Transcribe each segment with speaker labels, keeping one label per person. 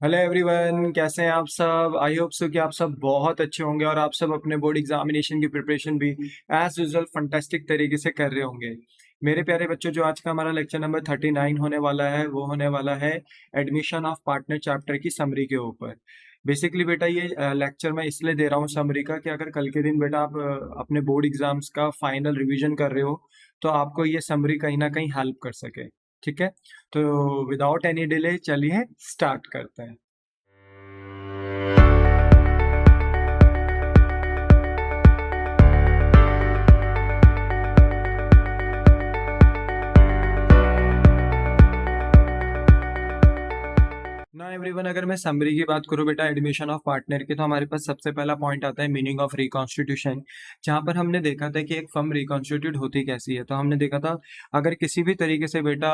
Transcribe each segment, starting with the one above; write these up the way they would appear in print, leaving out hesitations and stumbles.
Speaker 1: Hello everyone, कैसे हैं आप सब। आई होप सो कि आप सब बहुत अच्छे होंगे और आप सब अपने बोर्ड एग्जामिनेशन की प्रिपरेशन भी एज यूजुअल फंटास्टिक तरीके से कर रहे होंगे। मेरे प्यारे बच्चों, जो आज का हमारा लेक्चर नंबर 39 होने वाला है वो होने वाला है एडमिशन ऑफ पार्टनर चैप्टर की समरी के ऊपर। बेसिकली बेटा ये लेक्चर मैं इसलिए दे रहा हूँ समरी का कि अगर कल के दिन बेटा आप अपने बोर्ड एग्जाम्स का फाइनल रिवीजन कर रहे हो तो आपको ये समरी कहीं ना कहीं हेल्प कर सके। ठीक है, तो विदाउट एनी डिले चलिए स्टार्ट करते हैं। ना एवरीवन, अगर मैं समरी की बात करूं बेटा एडमिशन ऑफ पार्टनर की, तो हमारे पास सबसे पहला पॉइंट आता है मीनिंग ऑफ रिकॉन्स्टिट्यूशन। जहां पर हमने देखा था कि एक फर्म रिकॉन्स्टिट्यूट होती कैसी है। तो हमने देखा था अगर किसी भी तरीके से बेटा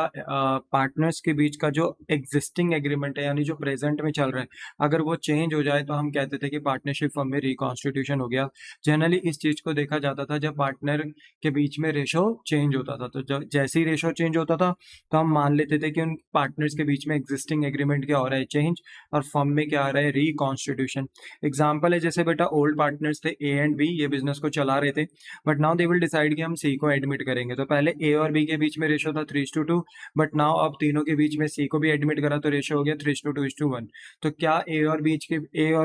Speaker 1: पार्टनर्स के बीच का जो एग्जिस्टिंग एग्रीमेंट है यानी जो प्रेजेंट में चल रहा है, अगर वो चेंज हो जाए तो हम कहते थे कि पार्टनरशिप फर्म में रिकॉन्स्टिट्यूशन हो गया। जनरली इस चीज को देखा जाता था जब पार्टनर के बीच में रेशो चेंज होता था। तो जब जैसे ही रेशो चेंज होता था तो हम मान लेते थे कि उन पार्टनर्स के बीच में एग्जिस्टिंग एग्रीमेंट क्या हो रहा है, चेंज, और फर्म में क्या आ रहा है, रिकॉन्स्टिट्यूशन। एग्जाम्पल है जैसे बेटा ओल्ड पार्टनर्स थे ए एंड बी, ये बिजनेस को चला रहे थे, but now they will decide कि हम सी को एडमिट करेंगे। तो पहले ए और बी के बीच में रेशो था 3:2, बट नाउ अब तीनों के बीच में सी को भी एडमिट करा तो रेशो हो गया 3:2:1। तो क्या ए और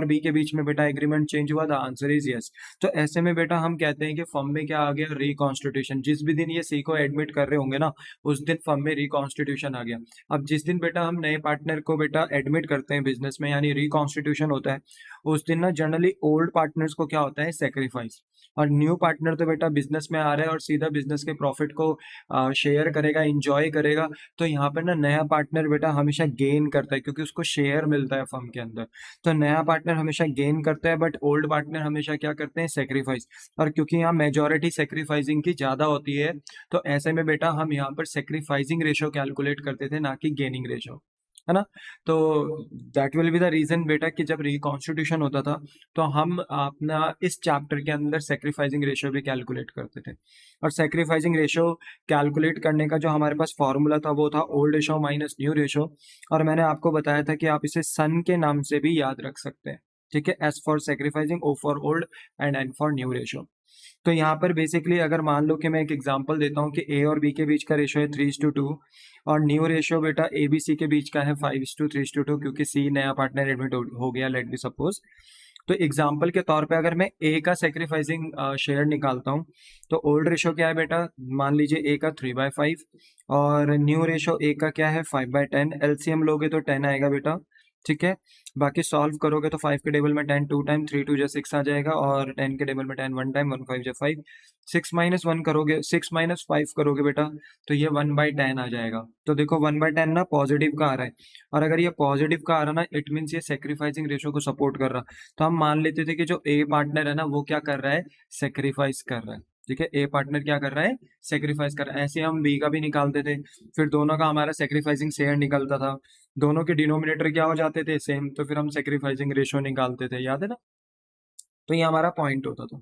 Speaker 1: बी के बीच में बेटा एग्रीमेंट चेंज हुआ? था आंसर इज यस। तो ऐसे में बेटा हम कहते हैं कि फर्म में क्या आ गया, रिकॉन्स्टिट्यूशन। जिस भी दिन ये सी को एडमिट कर रहे होंगे ना, उस दिन फर्म में रिकॉन्स्टिट्यूशन आ गया। अब जिस दिन बेटा हम नए पार्टनर को बेटा एडमिट करते हैं बिजनेस में यानी रिकॉन्स्टिट्यूशन होता है, उस दिन ना जनरली ओल्ड पार्टनर्स को क्या होता है, सेक्रीफाइस। और न्यू पार्टनर तो बेटा बिजनेस में आ रहा है और सीधा बिजनेस के प्रॉफिट को शेयर करेगा, इंजॉय करेगा। तो यहाँ पर ना नया पार्टनर बेटा हमेशा गेन करता है क्योंकि उसको शेयर मिलता है फर्म के अंदर। तो नया पार्टनर हमेशा गेन करता है, बट ओल्ड पार्टनर हमेशा क्या करते हैं, सेक्रीफाइस। और क्योंकि यहाँ मेजोरिटी सेक्रीफाइसिंग की ज्यादा होती है, तो ऐसे में बेटा हम यहाँ पर सेक्रीफाइसिंग रेशो कैलकुलेट करते थे, ना कि गेनिंग रेशो, है ना। तो that will be the reason बेटा कि जब रिकॉन्स्टिट्यूशन होता था तो हम अपना इस चैप्टर के अंदर सेक्रीफाइसिंग रेशियो भी कैलकुलेट करते थे। और सेक्रीफाइसिंग रेशियो कैलकुलेट करने का जो हमारे पास फॉर्मूला था वो था old ratio minus new ratio. और मैंने आपको बताया था कि आप इसे सन के नाम से भी याद रख सकते हैं। ठीक है, S for sacrificing, O for old and N for new ratio. तो यहाँ पर बेसिकली अगर मान लो कि मैं एक एग्जांपल देता हूँ कि ए और बी के बीच का रेशो है 3:2 और न्यू रेशो बेटा ए बी सी के बीच का है 5:3:2, क्योंकि सी नया पार्टनर एडमिट हो गया, लेट बी सपोज। तो एग्जांपल के तौर पे अगर मैं ए का सेक्रीफाइसिंग शेयर निकालता हूँ तो ओल्ड रेशो क्या है बेटा, मान लीजिए ए का 3/5 और न्यू रेशो ए का क्या है 5/10। एलसीएम लोगे तो 10 आएगा बेटा। ठीक है, बाकी सॉल्व करोगे तो 5 के टेबल में 10 टू टाइम, 3 2 6 आ जाएगा, और 10 के टेबल में 10 1 टाइम, 1 5 6 माइनस 1 करोगे, 6 - 5 करोगे बेटा तो ये 1/10 आ जाएगा। तो देखो 1/10 ना पॉजिटिव का आ रहा है, और अगर ये पॉजिटिव का आ रहा ना इट मीन्स ये सेक्रीफाइसिंग रेशो को सपोर्ट कर रहा। तो हम मान लेते थे कि जो ए पार्टनर है ना वो क्या कर रहा है, सेक्रीफाइस कर रहा है। ठीक है, ए पार्टनर क्या कर रहा है, सेक्रीफाइस कर रहा है। ऐसे हम बी का भी निकालते थे, फिर दोनों का हमारा सेक्रीफाइसिंग शेयर निकलता था, दोनों के डिनोमिनेटर क्या हो जाते थे, सेम, तो फिर हम सेक्रीफाइसिंग रेशो निकालते थे, याद है ना। तो ये हमारा पॉइंट होता था।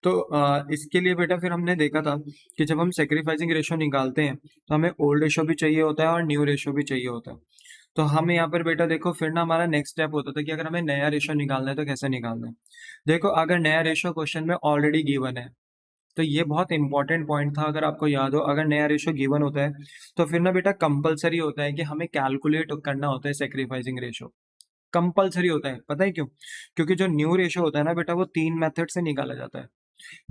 Speaker 1: तो इसके लिए बेटा फिर हमने देखा था कि जब हम सेक्रीफाइसिंग रेशो निकालते हैं तो हमें ओल्ड रेशो भी चाहिए होता है और न्यू रेशो भी चाहिए होता है। तो हम यहाँ पर बेटा देखो फिर ना हमारा नेक्स्ट स्टेप होता था कि अगर हमें नया रेशो निकालना है तो कैसे निकालना है। देखो अगर नया रेशो क्वेश्चन में ऑलरेडी गिवन है तो ये बहुत इंपॉर्टेंट पॉइंट था, अगर आपको याद हो, अगर नया रेशो गिवन होता है तो फिर ना बेटा कंपलसरी होता है कि हमें कैलकुलेट करना होता है सेक्रीफाइसिंग रेशो। कंपलसरी होता है, पता है क्यों? क्योंकि जो न्यू रेशो होता है ना बेटा वो 3 मेथड से निकाला जाता है।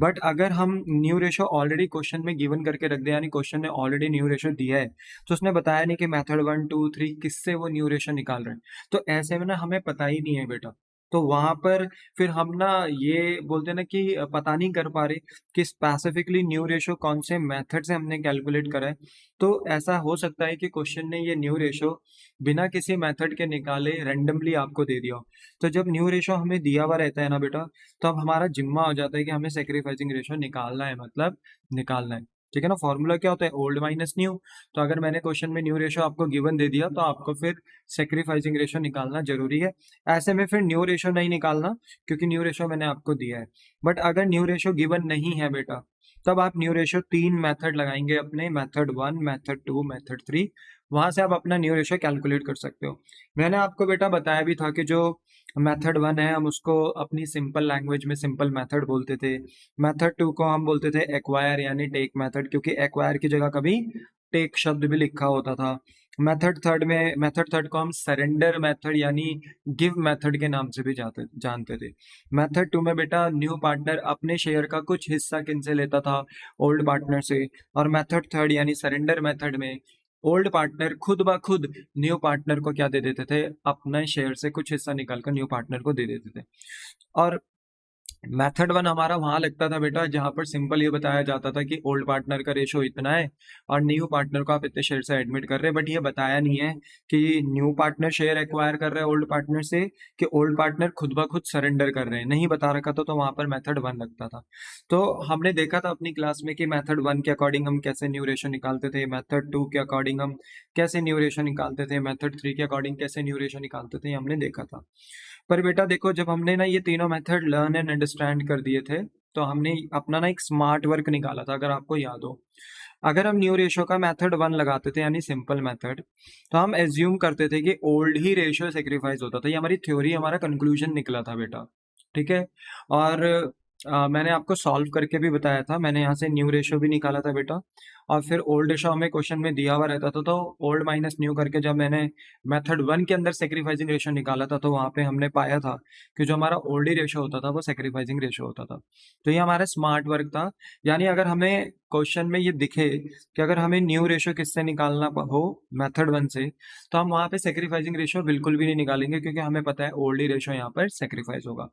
Speaker 1: बट अगर हम न्यू रेशो ऑलरेडी क्वेश्चन में गिवन करके रख दे यानी क्वेश्चन ने ऑलरेडी न्यू रेशो दिया है, तो उसने बताया नहीं कि मेथड 1 2 3 किससे वो न्यू रेशो निकाल रहे हैं, तो ऐसे में ना हमें पता ही नहीं है बेटा। तो वहां पर फिर हम ना ये बोलते हैं ना कि पता नहीं कर पा रहे कि स्पेसिफिकली न्यू रेशो कौन से मेथड से हमने कैलकुलेट करा है। तो ऐसा हो सकता है कि क्वेश्चन ने ये न्यू रेशो बिना किसी मेथड के निकाले रैंडमली आपको दे दिया हो। तो जब न्यू रेशो हमें दिया हुआ रहता है ना बेटा, तो अब हमारा जिम्मा हो जाता है कि हमें सेक्रीफाइसिंग रेशो निकालना है, मतलब निकालना है। ठीक है ना, फॉर्मूला क्या होता है, ओल्ड माइनस न्यू। तो अगर मैंने क्वेश्चन में न्यू रेशो आपको गिवन दे दिया तो आपको फिर सेक्रीफाइसिंग रेशो निकालना जरूरी है। ऐसे में फिर न्यू रेशो नहीं निकालना क्योंकि न्यू रेशो मैंने आपको दिया है। बट अगर न्यू रेशो गिवन नहीं है बेटा तब आप न्यू रेशियो 3 मेथड लगाएंगे अपने, मेथड 1, मेथड 2, मेथड 3, वहां से आप अपना न्यू रेशियो कैलकुलेट कर सकते हो। मैंने आपको बेटा बताया भी था कि जो मेथड 1 है हम उसको अपनी सिंपल लैंग्वेज में सिंपल मेथड बोलते थे। मेथड 2 को हम बोलते थे एक्वायर यानी टेक मेथड, क्योंकि एक्वायर की जगह कभी टेक शब्द भी लिखा होता था। मेथड थर्ड को हम सरेंडर मेथड यानी गिव मेथड के नाम से भी जानते थे। मेथड 2 में बेटा न्यू पार्टनर अपने शेयर का कुछ हिस्सा किन से लेता था, ओल्ड पार्टनर से। और मेथड थर्ड यानी सरेंडर मेथड में ओल्ड पार्टनर खुद ब खुद न्यू पार्टनर को क्या दे देते थे, अपने शेयर से कुछ हिस्सा निकालकर न्यू पार्टनर को दे देते थे। और मेथड 1 हमारा वहां लगता था बेटा जहां पर सिंपल ये बताया जाता था कि ओल्ड पार्टनर का रेशो इतना है और न्यू पार्टनर को आप इतने शेयर से एडमिट कर रहे हैं, बट ये बताया नहीं है कि न्यू पार्टनर शेयर एक्वायर कर रहे हैं ओल्ड पार्टनर से कि ओल्ड पार्टनर खुद ब खुद सरेंडर कर रहे हैं, नहीं बता रखा था, तो वहां पर मेथड 1 लगता था। तो हमने देखा था अपनी क्लास में कि मेथड 1 के अकॉर्डिंग हम कैसे न्यू रेशो निकालते थे, मेथड 2 के अकॉर्डिंग हम कैसे न्यू रेशो निकालते थे, मेथड 3 के अकॉर्डिंग कैसे न्यू रेशो निकालते थे, हमने देखा था। पर बेटा देखो, जब हमने ना ये तीनों मेथड लर्न एंड अंडरस्टैंड कर दिए थे, तो हमने अपना ना एक स्मार्ट वर्क निकाला था, अगर आपको याद हो। अगर हम न्यू रेशो का मेथड 1 लगाते थे यानी सिंपल मेथड, तो हम एज्यूम करते थे कि ओल्ड ही रेशो सेक्रीफाइस होता था। ये हमारी थ्योरी, हमारा कंक्लूजन निकला था बेटा, ठीक है। और मैंने आपको सॉल्व करके भी बताया था, मैंने यहाँ से न्यू रेशो भी निकाला था बेटा, और फिर ओल्ड रेशो हमें क्वेश्चन में दिया हुआ रहता था, तो ओल्ड माइनस न्यू करके जब मैंने मेथड 1 के अंदर सेक्रीफाइसिंग रेशो निकाला था, तो वहां पे हमने पाया था कि जो हमारा ओल्ड ही रेशो होता था वो सेक्रीफाइसिंग रेशो होता था। तो ये हमारा स्मार्ट वर्क था। यानी अगर हमें क्वेश्चन में ये दिखे कि अगर हमें न्यू रेशो किससे निकालना हो मेथड 1 से, तो हम वहां पे सेक्रीफाइसिंग रेशो बिल्कुल भी नहीं निकालेंगे, क्योंकि हमें पता है ओल्ड ही रेशो यहाँ पर सेक्रीफाइस होगा।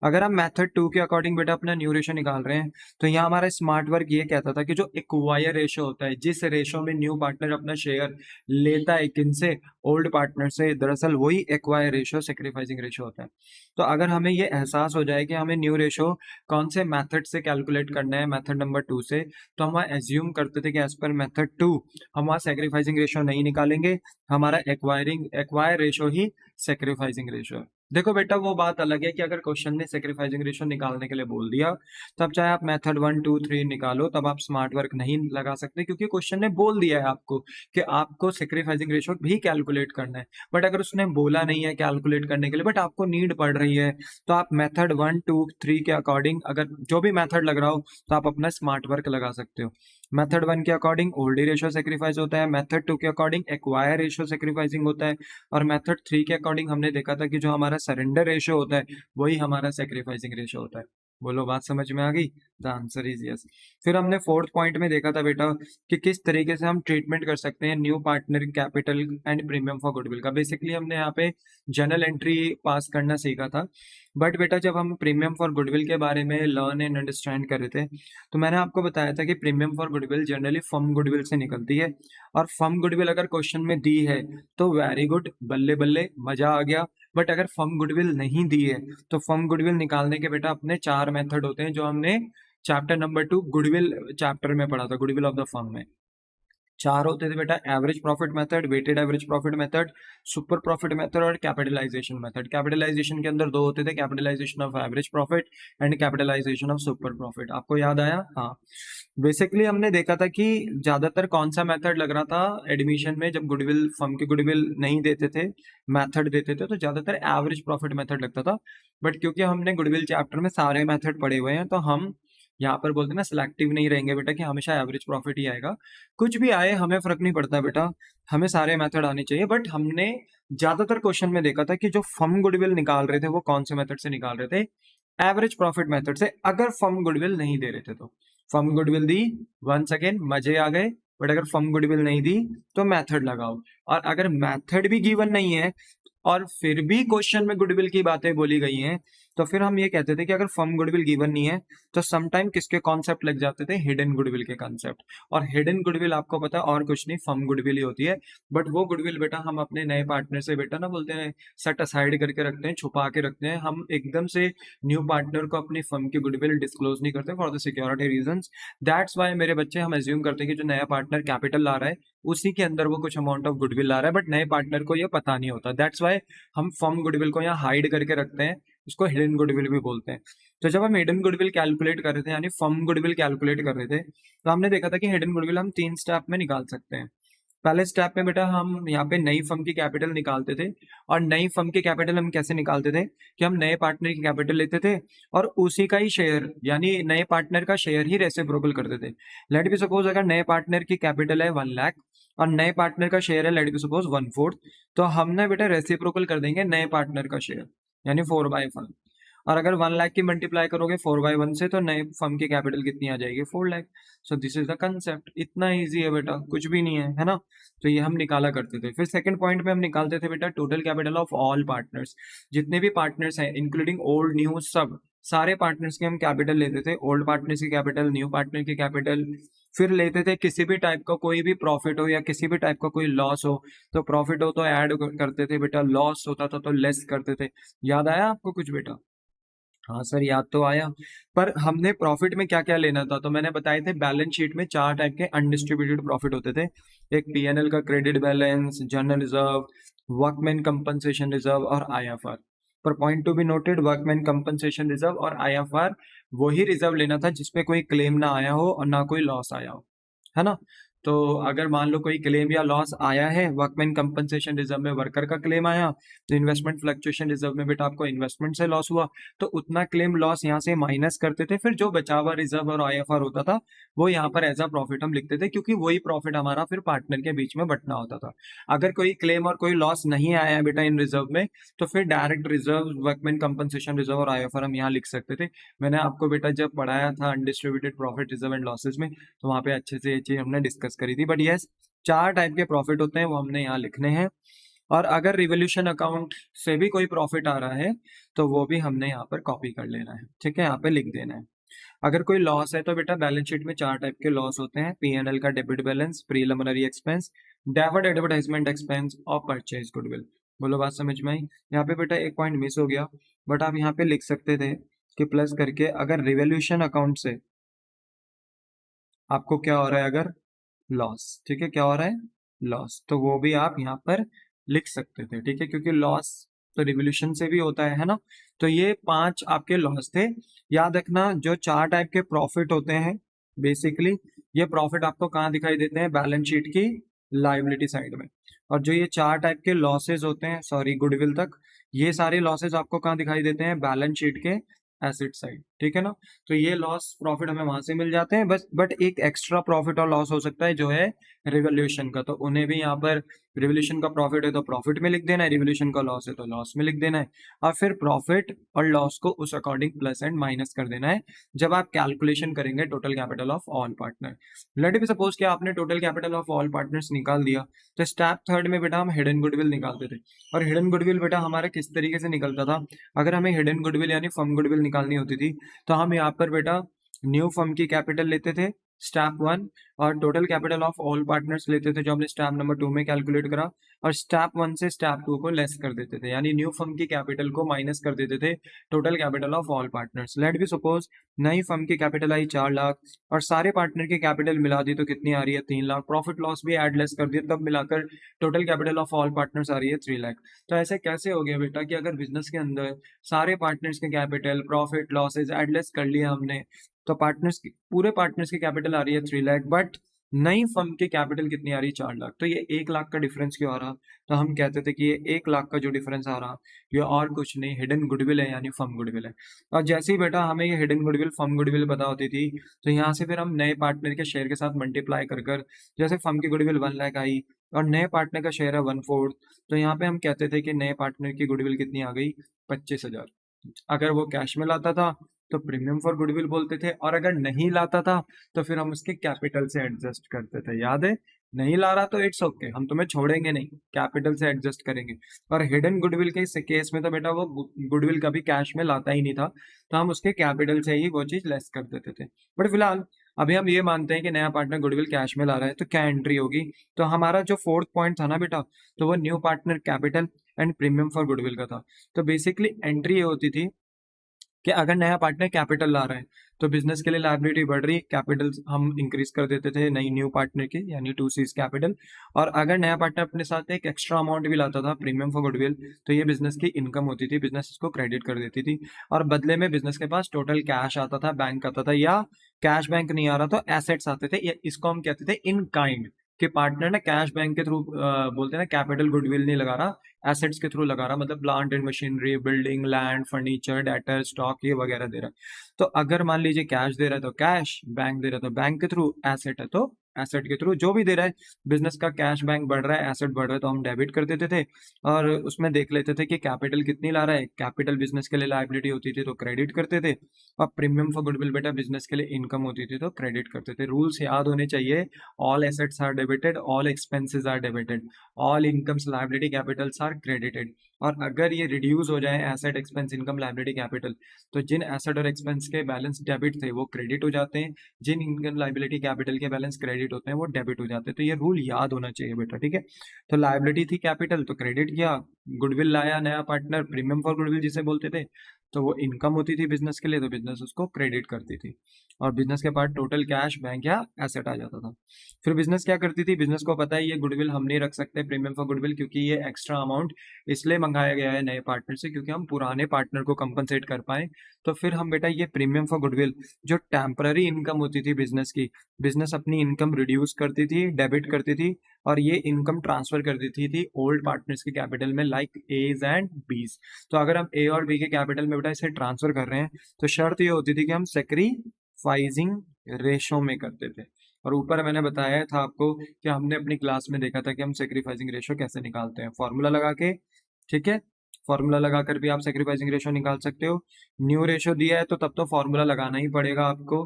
Speaker 1: अगर हम मेथड 2 के अकॉर्डिंग बेटा अपना न्यू रेशो निकाल रहे हैं, तो यहाँ हमारा स्मार्ट वर्क ये कहता था कि जो एक्वायर रेशो होता है, जिस रेशो में न्यू पार्टनर अपना शेयर लेता है किनसे, ओल्ड पार्टनर से, दरअसल वही एक्वायर रेशो सेक्रीफाइसिंग रेशो होता है। तो अगर हमें ये एहसास हो जाए कि हमें न्यू रेशो कौन से मेथड से कैलकुलेट करना है, मेथड नंबर 2 से, तो हम वहाँ एज्यूम करते थे कि एज पर मेथड 2 हम वहाँ सेक्रीफाइसिंग रेशो नहीं निकालेंगे, हमारा एक्वायर रेशो ही सेक्रीफाइसिंग रेशो है। देखो बेटा, वो बात अलग है कि अगर क्वेश्चन ने सेक्रीफाइसिंग रेशो निकालने के लिए बोल दिया, तब चाहे आप मेथड 1, 2, 3 निकालो, तब आप स्मार्ट वर्क नहीं लगा सकते, क्योंकि क्वेश्चन ने बोल दिया है आपको कि आपको सेक्रीफाइसिंग रेशो भी कैलकुलेट करना है। बट अगर उसने बोला नहीं है कैलकुलेट करने के लिए, बट आपको नीड पड़ रही है, तो आप मेथड 1, 2, 3 के अकॉर्डिंग अगर जो भी मेथड लग रहा हो, तो आप अपना स्मार्ट वर्क लगा सकते हो। मेथड 1 के अकॉर्डिंग ओल्ड रेशो सेक्रीफाइस होता है, मेथड 2 के अकॉर्डिंग एक्वायर रेशो सेक्रीफाइसिंग होता है, और मेथड 3 के अकॉर्डिंग हमने देखा था कि जो हमारा सरेंडर रेशो होता है वही हमारा सेक्रीफाइसिंग रेशो होता है। बोलो, बात समझ में आ गई? The answer is yes. फिर हमने फोर्थ पॉइंट में देखा था बेटा कि किस तरीके से हम ट्रीटमेंट कर सकते हैं new partner capital and premium for goodwill का। बेसिकली हमने यहाँ पे जर्नल एंट्री पास करना सीखा था। बट बेटा, जब हम प्रीमियम फॉर गुडविल के बारे में लर्न एंड अंडरस्टैंड कर रहे थे, तो मैंने आपको बताया था कि premium for goodwill generally firm goodwill से निकलती है, और फर्म गुडविल अगर क्वेश्चन में दी है तो वेरी गुड, बल्ले बल्ले, मजा आ गया। बट अगर फर्म गुडविल नहीं दी है, तो फर्म गुडविल निकालने के बेटा अपने 4 मेथड होते हैं, जो हमने चैप्टर नंबर 2 गुडविल चैप्टर में पढ़ा था, गुडविल ऑफ द फर्म में। 4 होते थे बेटा, average profit method, weighted average profit method, super profit method और कैपिटलाइजेशन मेथड। कैपिटलाइजेशन के अंदर 2 होते थे, capitalisation of average profit and capitalisation of super profit. आपको याद आया? हाँ। बेसिकली हमने देखा था कि ज्यादातर कौन सा मेथड लग रहा था एडमिशन में, जब गुडविल फर्म के गुडविल नहीं देते थे, मेथड देते थे, तो ज्यादातर एवरेज प्रॉफिट मेथड लगता था। बट क्योंकि हमने गुडविल चैप्टर में सारे मेथड पढ़े हुए हैं, तो हम यहाँ पर बोलते हैं ना, सिलेक्टिव नहीं रहेंगे बेटा कि हमेशा एवरेज प्रॉफिट ही आएगा। कुछ भी आए हमें फर्क नहीं पड़ता बेटा, हमें सारे मेथड आने चाहिए। बट हमने ज्यादातर क्वेश्चन में देखा था कि जो फर्म गुडविल निकाल रहे थे वो कौन से मेथड से निकाल रहे थे, एवरेज प्रॉफिट मेथड से, अगर फर्म गुडविल नहीं दे रहे थे तो। फर्म गुडविल दी, वंस अगेन मजे आ गए। बट अगर फर्म गुडविल नहीं दी तो मेथड लगाओ। और अगर मेथड भी गिवन नहीं है और फिर भी क्वेश्चन में गुडविल की बातें बोली गई हैं, तो फिर हम ये कहते थे कि अगर फर्म गुडविल गिवन नहीं है, तो समटाइम किसके कॉन्सेप्ट लग जाते थे, हिडन गुडविल के कॉन्सेप्ट। और हिडन गुडविल आपको पता है और कुछ नहीं, फर्म गुडविल ही होती है। बट वो गुडविल बेटा हम अपने नए पार्टनर से बेटा ना बोलते हैं सेट असाइड करके रखते हैं, छुपा के रखते हैं। हम एकदम से न्यू पार्टनर को अपनी फर्म की गुडविल डिस्क्लोज नहीं करते for the security reasons. That's why मेरे बच्चे, हम एज्यूम करते हैं कि जो नया पार्टनर कैपिटल ला रहा है उसी के अंदर वो कुछ अमाउंट ऑफ गुडविल ला रहा है, बट नए पार्टनर को ये पता नहीं होता। दैट्स वाई हम फर्म गुडविल को यहाँ हाइड करके रखते हैं, उसको हिडन गुडविल भी बोलते हैं। तो जब हम हिडन गुडविल कैलकुलेट कर रहे थे यानी फर्म गुडविल कैलकुलेट कर रहे थे, तो हमने देखा था कि हिडन गुडविल हम 3 स्टेप में निकाल सकते हैं। पहले स्टेप में बेटा हम यहाँ पे नई फर्म की कैपिटल निकालते थे, और नई फर्म की कैपिटल हम कैसे निकालते थे कि हम नए पार्टनर की कैपिटल लेते थे और उसी का ही शेयर यानी नए पार्टनर का शेयर ही रेसिप्रोकल करते थे। लेट बी सपोज अगर नए पार्टनर की कैपिटल है 1 लाख और नए पार्टनर का शेयर है लेट बी सपोज 1/4, तो हमने बेटा रेसिप्रोकल कर देंगे नए पार्टनर का शेयर यानी 4/1। और अगर 1 लाख की मल्टीप्लाई करोगे 4/1 से तो नए फर्म की कैपिटल कितनी आ जाएगी 4 lakh. So this is the concept. इतना इजी है बेटा, कुछ भी नहीं है ना। तो ये हम निकाला करते थे। फिर सेकंड पॉइंट में हम निकालते थे बेटा total capital of all partners. जितने भी पार्टनर्स हैं इंक्लूडिंग ओल्ड न्यू सब सारे पार्टनर्स की हम कैपिटल लेते थे। ओल्ड पार्टनर्स की कैपिटल, न्यू पार्टनर की कैपिटल। फिर लेते थे किसी भी टाइप का कोई भी प्रॉफिट हो या किसी भी टाइप का कोई लॉस हो, तो प्रॉफिट हो तो ऐड करते थे बेटा, लॉस होता था तो लेस करते थे। याद आया आपको कुछ बेटा? हाँ सर याद तो आया। पर हमने प्रॉफिट में क्या क्या लेना था, तो मैंने बताए थे बैलेंस शीट में 4 टाइप के अनडिस्ट्रीब्यूटेड प्रॉफिट होते थे। एक पीएनएल का credit balance, general reserve, workman compensation reserve और आईएफआर। पर point to be noted, workman compensation reserve और आईएफआर वही रिजर्व लेना था जिसपे कोई क्लेम ना आया हो और ना कोई लॉस आया हो, है ना। तो अगर मान लो कोई क्लेम या लॉस आया है, वर्कमैन कंपनसेशन रिजर्व में वर्कर का क्लेम आया, तो इन्वेस्टमेंट फ्लक्चुएशन रिजर्व में बेटा आपको इन्वेस्टमेंट से लॉस हुआ, तो उतना क्लेम लॉस यहाँ से माइनस करते थे। फिर जो बचा हुआ रिजर्व और आईएफआर होता था वो यहाँ पर एज अ प्रॉफिट हम लिखते थे, क्योंकि वही प्रॉफिट हमारा फिर पार्टनर के बीच में बंटना होता था। अगर कोई क्लेम और कोई लॉस नहीं आया है बेटा इन रिजर्व में, तो फिर direct reserve, workman compensation reserve और आईएफआर हम यहाँ लिख सकते थे। मैंने आपको बेटा जब पढ़ाया था undistributed profit reserve and losses में, तो वहाँ पे अच्छे से ये चीज हमने डिस्कस करी थी। बट यस, 4 टाइप के प्रॉफिट होते हैं, वो हमने यहाँ लिखने हैं। और अगर रिवोल्यूशन अकाउंट से भी कोई प्रॉफिट आ रहा है तो वो भी हमने यहाँ पर कॉपी कर लेना है, ठीक है, यहाँ पे लिख देना है। अगर कोई लॉस है तो बेटा बैलेंस शीट में 4 टाइप के लॉस होते हैं। पीएनएल का debit balance, preliminary expense, deferred advertisement expense और परचेज गुडविल। बोलो बात समझ में आई? यहाँ पे बेटा एक पॉइंट मिस हो गया, बट आप यहाँ पे लिख सकते थे कि प्लस करके अगर रिवोल्यूशन अकाउंट से आपको क्या हो रहा है अगर लॉस, ठीक है, क्या हो रहा है लॉस, तो वो भी आप यहाँ पर लिख सकते थे, ठीक है, क्योंकि लॉस तो रिवोल्यूशन से भी होता है ना। तो ये 5 आपके लॉस थे। याद रखना जो 4 टाइप के प्रॉफिट होते हैं बेसिकली, ये प्रॉफिट आपको कहाँ दिखाई देते हैं? बैलेंस शीट की लाइबिलिटी साइड में। और जो ये 4 टाइप के लॉसेज होते हैं, सॉरी गुडविल तक, ये सारे लॉसेज आपको कहाँ दिखाई देते हैं? बैलेंस शीट के एसेट साइड, ठीक है ना। तो ये लॉस प्रॉफिट हमें वहां से मिल जाते हैं बस, बट एक एक्स्ट्रा प्रॉफिट और लॉस हो सकता है जो है रिवोल्यूशन का, तो उन्हें भी यहाँ पर रिवोल्यूशन का प्रॉफिट है तो प्रॉफिट में लिख देना है, रिवोल्यूशन का लॉस है तो लॉस में लिख देना है। और फिर प्रॉफिट और लॉस को उस अकॉर्डिंग प्लस एंड माइनस कर देना है जब आप कैलकुलेशन करेंगे total capital of all partner. Let be suppose कि आपने total capital of all partners निकाल दिया, तो स्टेप थर्ड में बेटा हम हिडन गुडविल निकालते थे। और हिडन गुडविल बेटा हमारा किस तरीके से निकलता था? अगर हमें हिडन गुडविल यानी फर्म गुडविल निकालनी होती थी, तो हम यहाँ पर बेटा न्यू फर्म की कैपिटल लेते थे स्टेप 1, और total capital of all partners लेते थे जो हमने स्टेप नंबर 2 में कैलकुलेट करा, और स्टेप 1 से स्टेप 2 को लेस कर देते थे, यानी न्यू फर्म की कैपिटल को माइनस कर देते थे total capital of all partners. Let be suppose नई फर्म की कैपिटल आई 4 लाख और सारे पार्टनर की कैपिटल मिला दी तो कितनी आ रही है? 3 लाख। प्रॉफिट लॉस भी एड लेस कर दिया तब मिलाकर total capital of all partners आ रही है 3 लाख। तो ऐसे कैसे हो गया बेटा कि अगर बिजनेस के अंदर सारे पार्टनर्स के capital, profit, losses add less कर लिया हमने, तो पार्टनर्स की, पूरे पार्टनर्स की कैपिटल आ रही है 3 लाख, बट नई फर्म की कैपिटल कितनी आ रही है? 4 लाख। तो ये 1 लाख का डिफरेंस क्यों आ रहा? तो हम कहते थे कि ये 1 लाख का जो डिफरेंस आ रहा, ये और कुछ नहीं हिडन गुडविल है यानी फर्म गुडविल है। और जैसे ही बेटा हमें ये हिडन गुडविल, फर्म गुडविल पता होती थी, तो यहाँ से फिर हम नए पार्टनर के शेयर के साथ मल्टीप्लाई कर कर, जैसे फर्म की गुडविल 1 लाख आई और नए पार्टनर का शेयर है 1/4, तो यहाँ पे हम कहते थे कि नए पार्टनर की गुडविल कितनी आ गई? 25,000। अगर वो कैश में लाता था तो प्रीमियम फॉर गुडविल बोलते थे, और अगर नहीं लाता था तो फिर हम उसके कैपिटल से एडजस्ट करते थे। याद है? नहीं ला रहा तो इट्स ओके, हम तुम्हें छोड़ेंगे नहीं, कैपिटल से एडजस्ट करेंगे। और हिडन गुडविल के इस केस में तो बेटा वो गुडविल कभी कैश में लाता ही नहीं था, तो हम उसके कैपिटल से ही वो चीज लेस कर देते थे। बट फिलहाल अभी हम ये मानते हैं कि नया पार्टनर गुडविल कैश में ला रहा है, तो क्या एंट्री होगी? तो हमारा जो फोर्थ पॉइंट था ना बेटा, तो वो new partner capital and premium for goodwill का था। तो बेसिकली एंट्री ये होती थी कि अगर नया पार्टनर कैपिटल ला रहा है तो बिजनेस के लिए लायबिलिटी बढ़ रही है, कैपिटल हम इंक्रीज कर देते थे नई न्यू पार्टनर की, यानी 2Cs कैपिटल। और अगर नया पार्टनर अपने साथ एक एक्स्ट्रा अमाउंट भी लाता था प्रीमियम फॉर गुडविल, तो ये बिजनेस की इनकम होती थी, बिजनेस इसको क्रेडिट कर देती थी। और बदले में बिजनेस के पास टोटल कैश आता था, बैंक आता था, या कैश बैंक नहीं आ रहा तो एसेट्स आते थे, इसको हम कहते थे इन काइंड, कि पार्टनर ने कैश बैंक के थ्रू बोलते हैं ना, कैपिटल गुडविल नहीं लगा रहा, एसेट्स के थ्रू लगा रहा, मतलब plant and machinery, building, land, furniture, debtor, stock, ये वगैरह दे रहा है। तो अगर मान लीजिए कैश दे रहा है तो कैश, बैंक दे रहा है तो बैंक के थ्रू, एसेट है तो एसेट के थ्रू, जो भी दे रहा है बिजनेस का, कैश बैंक बढ़ रहा है, एसेट बढ़ रहा है, तो हम डेबिट कर देते थे। और उसमें देख लेते थे कि कैपिटल कितनी ला रहा है, कैपिटल बिजनेस के लिए लायबिलिटी होती थी तो क्रेडिट करते थे, और प्रीमियम फॉर गुडविल बेटा बिजनेस के लिए इनकम होती थी तो क्रेडिट करते थे। रूल्स याद होने चाहिए, all assets are debited, all expenses are debited, all incomes liability capitals are credited. और अगर ये रिड्यूस हो जाए asset expense income liability capital, तो जिन एसेट और एक्सपेंस के बैलेंस डेबिट थे वो क्रेडिट हो जाते हैं, जिन इनकम लायबिलिटी कैपिटल के बैलेंस क्रेडिट होते हैं वो डेबिट हो जाते हैं। तो ये रूल याद होना चाहिए बेटा, ठीक है। तो लायबिलिटी थी कैपिटल तो क्रेडिट किया, गुडविल लाया नया पार्टनर, प्रीमियम फॉर गुडविल जिसे बोलते थे, तो वो इनकम होती थी बिजनेस के लिए, तो बिजनेस उसको क्रेडिट करती थी, और बिजनेस के पास टोटल कैश बैंक या एसेट आ जाता था। फिर बिजनेस क्या करती थी, बिजनेस को पता है ये गुडविल हम नहीं रख सकते प्रीमियम फॉर गुडविल, क्योंकि ये एक्स्ट्रा अमाउंट इसलिए मंगाया गया है नए पार्टनर से क्योंकि हम पुराने पार्टनर को कंपनसेट कर पाए। तो फिर हम बेटा ये प्रीमियम फॉर गुडविल, जो टेम्पररी इनकम होती थी बिजनेस की, बिजनेस अपनी इनकम रिड्यूस करती थी, डेबिट करती थी, और ये इनकम ट्रांसफर कर देती थी ओल्ड पार्टनर्स के कैपिटल में, लाइक एज एंड बीज। तो अगर हम ए और बी के कैपिटल में बेटा इसे ट्रांसफर कर रहे हैं, तो शर्त ये होती थी कि हम सेक्रीफाइसिंग रेशो में करते थे। और ऊपर मैंने बताया था आपको कि हमने अपनी क्लास में देखा था कि हम सेक्रीफाइसिंग रेशो कैसे निकालते हैं, फॉर्मूला लगा के, ठीक है। फॉर्मूला लगाकर भी आप सेक्रीफाइसिंग रेशो निकाल सकते हो। न्यू रेशो दिया है तो तब तो फॉर्मूला लगाना ही पड़ेगा आपको,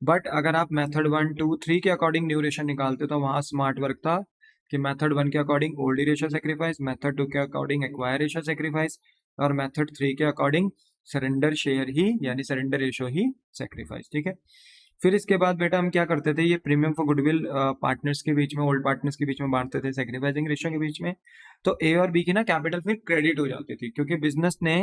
Speaker 1: बट अगर आप मेथड 1, 2, 3 के अकॉर्डिंग न्यू रेशो निकालते तो वहां स्मार्ट वर्क था कि मेथड 1 के according old ratio sacrifice, method 2 के अकॉर्डिंग एक्वायर रेशो सेक्रीफाइस, और मेथड 3 के अकॉर्डिंग सरेंडर शेयर ही यानी सरेंडर रेशो ही सेक्रीफाइस, ठीक है। फिर इसके बाद बेटा हम क्या करते थे, ये प्रीमियम फॉर गुडविल पार्टनर्स के बीच में, ओल्ड पार्टनर्स के बीच में बांटते थे सेक्रीफाइसिंग रेशो के बीच में। तो ए और बी की ना कैपिटल फिर क्रेडिट हो जाती थी, क्योंकि बिजनेस ने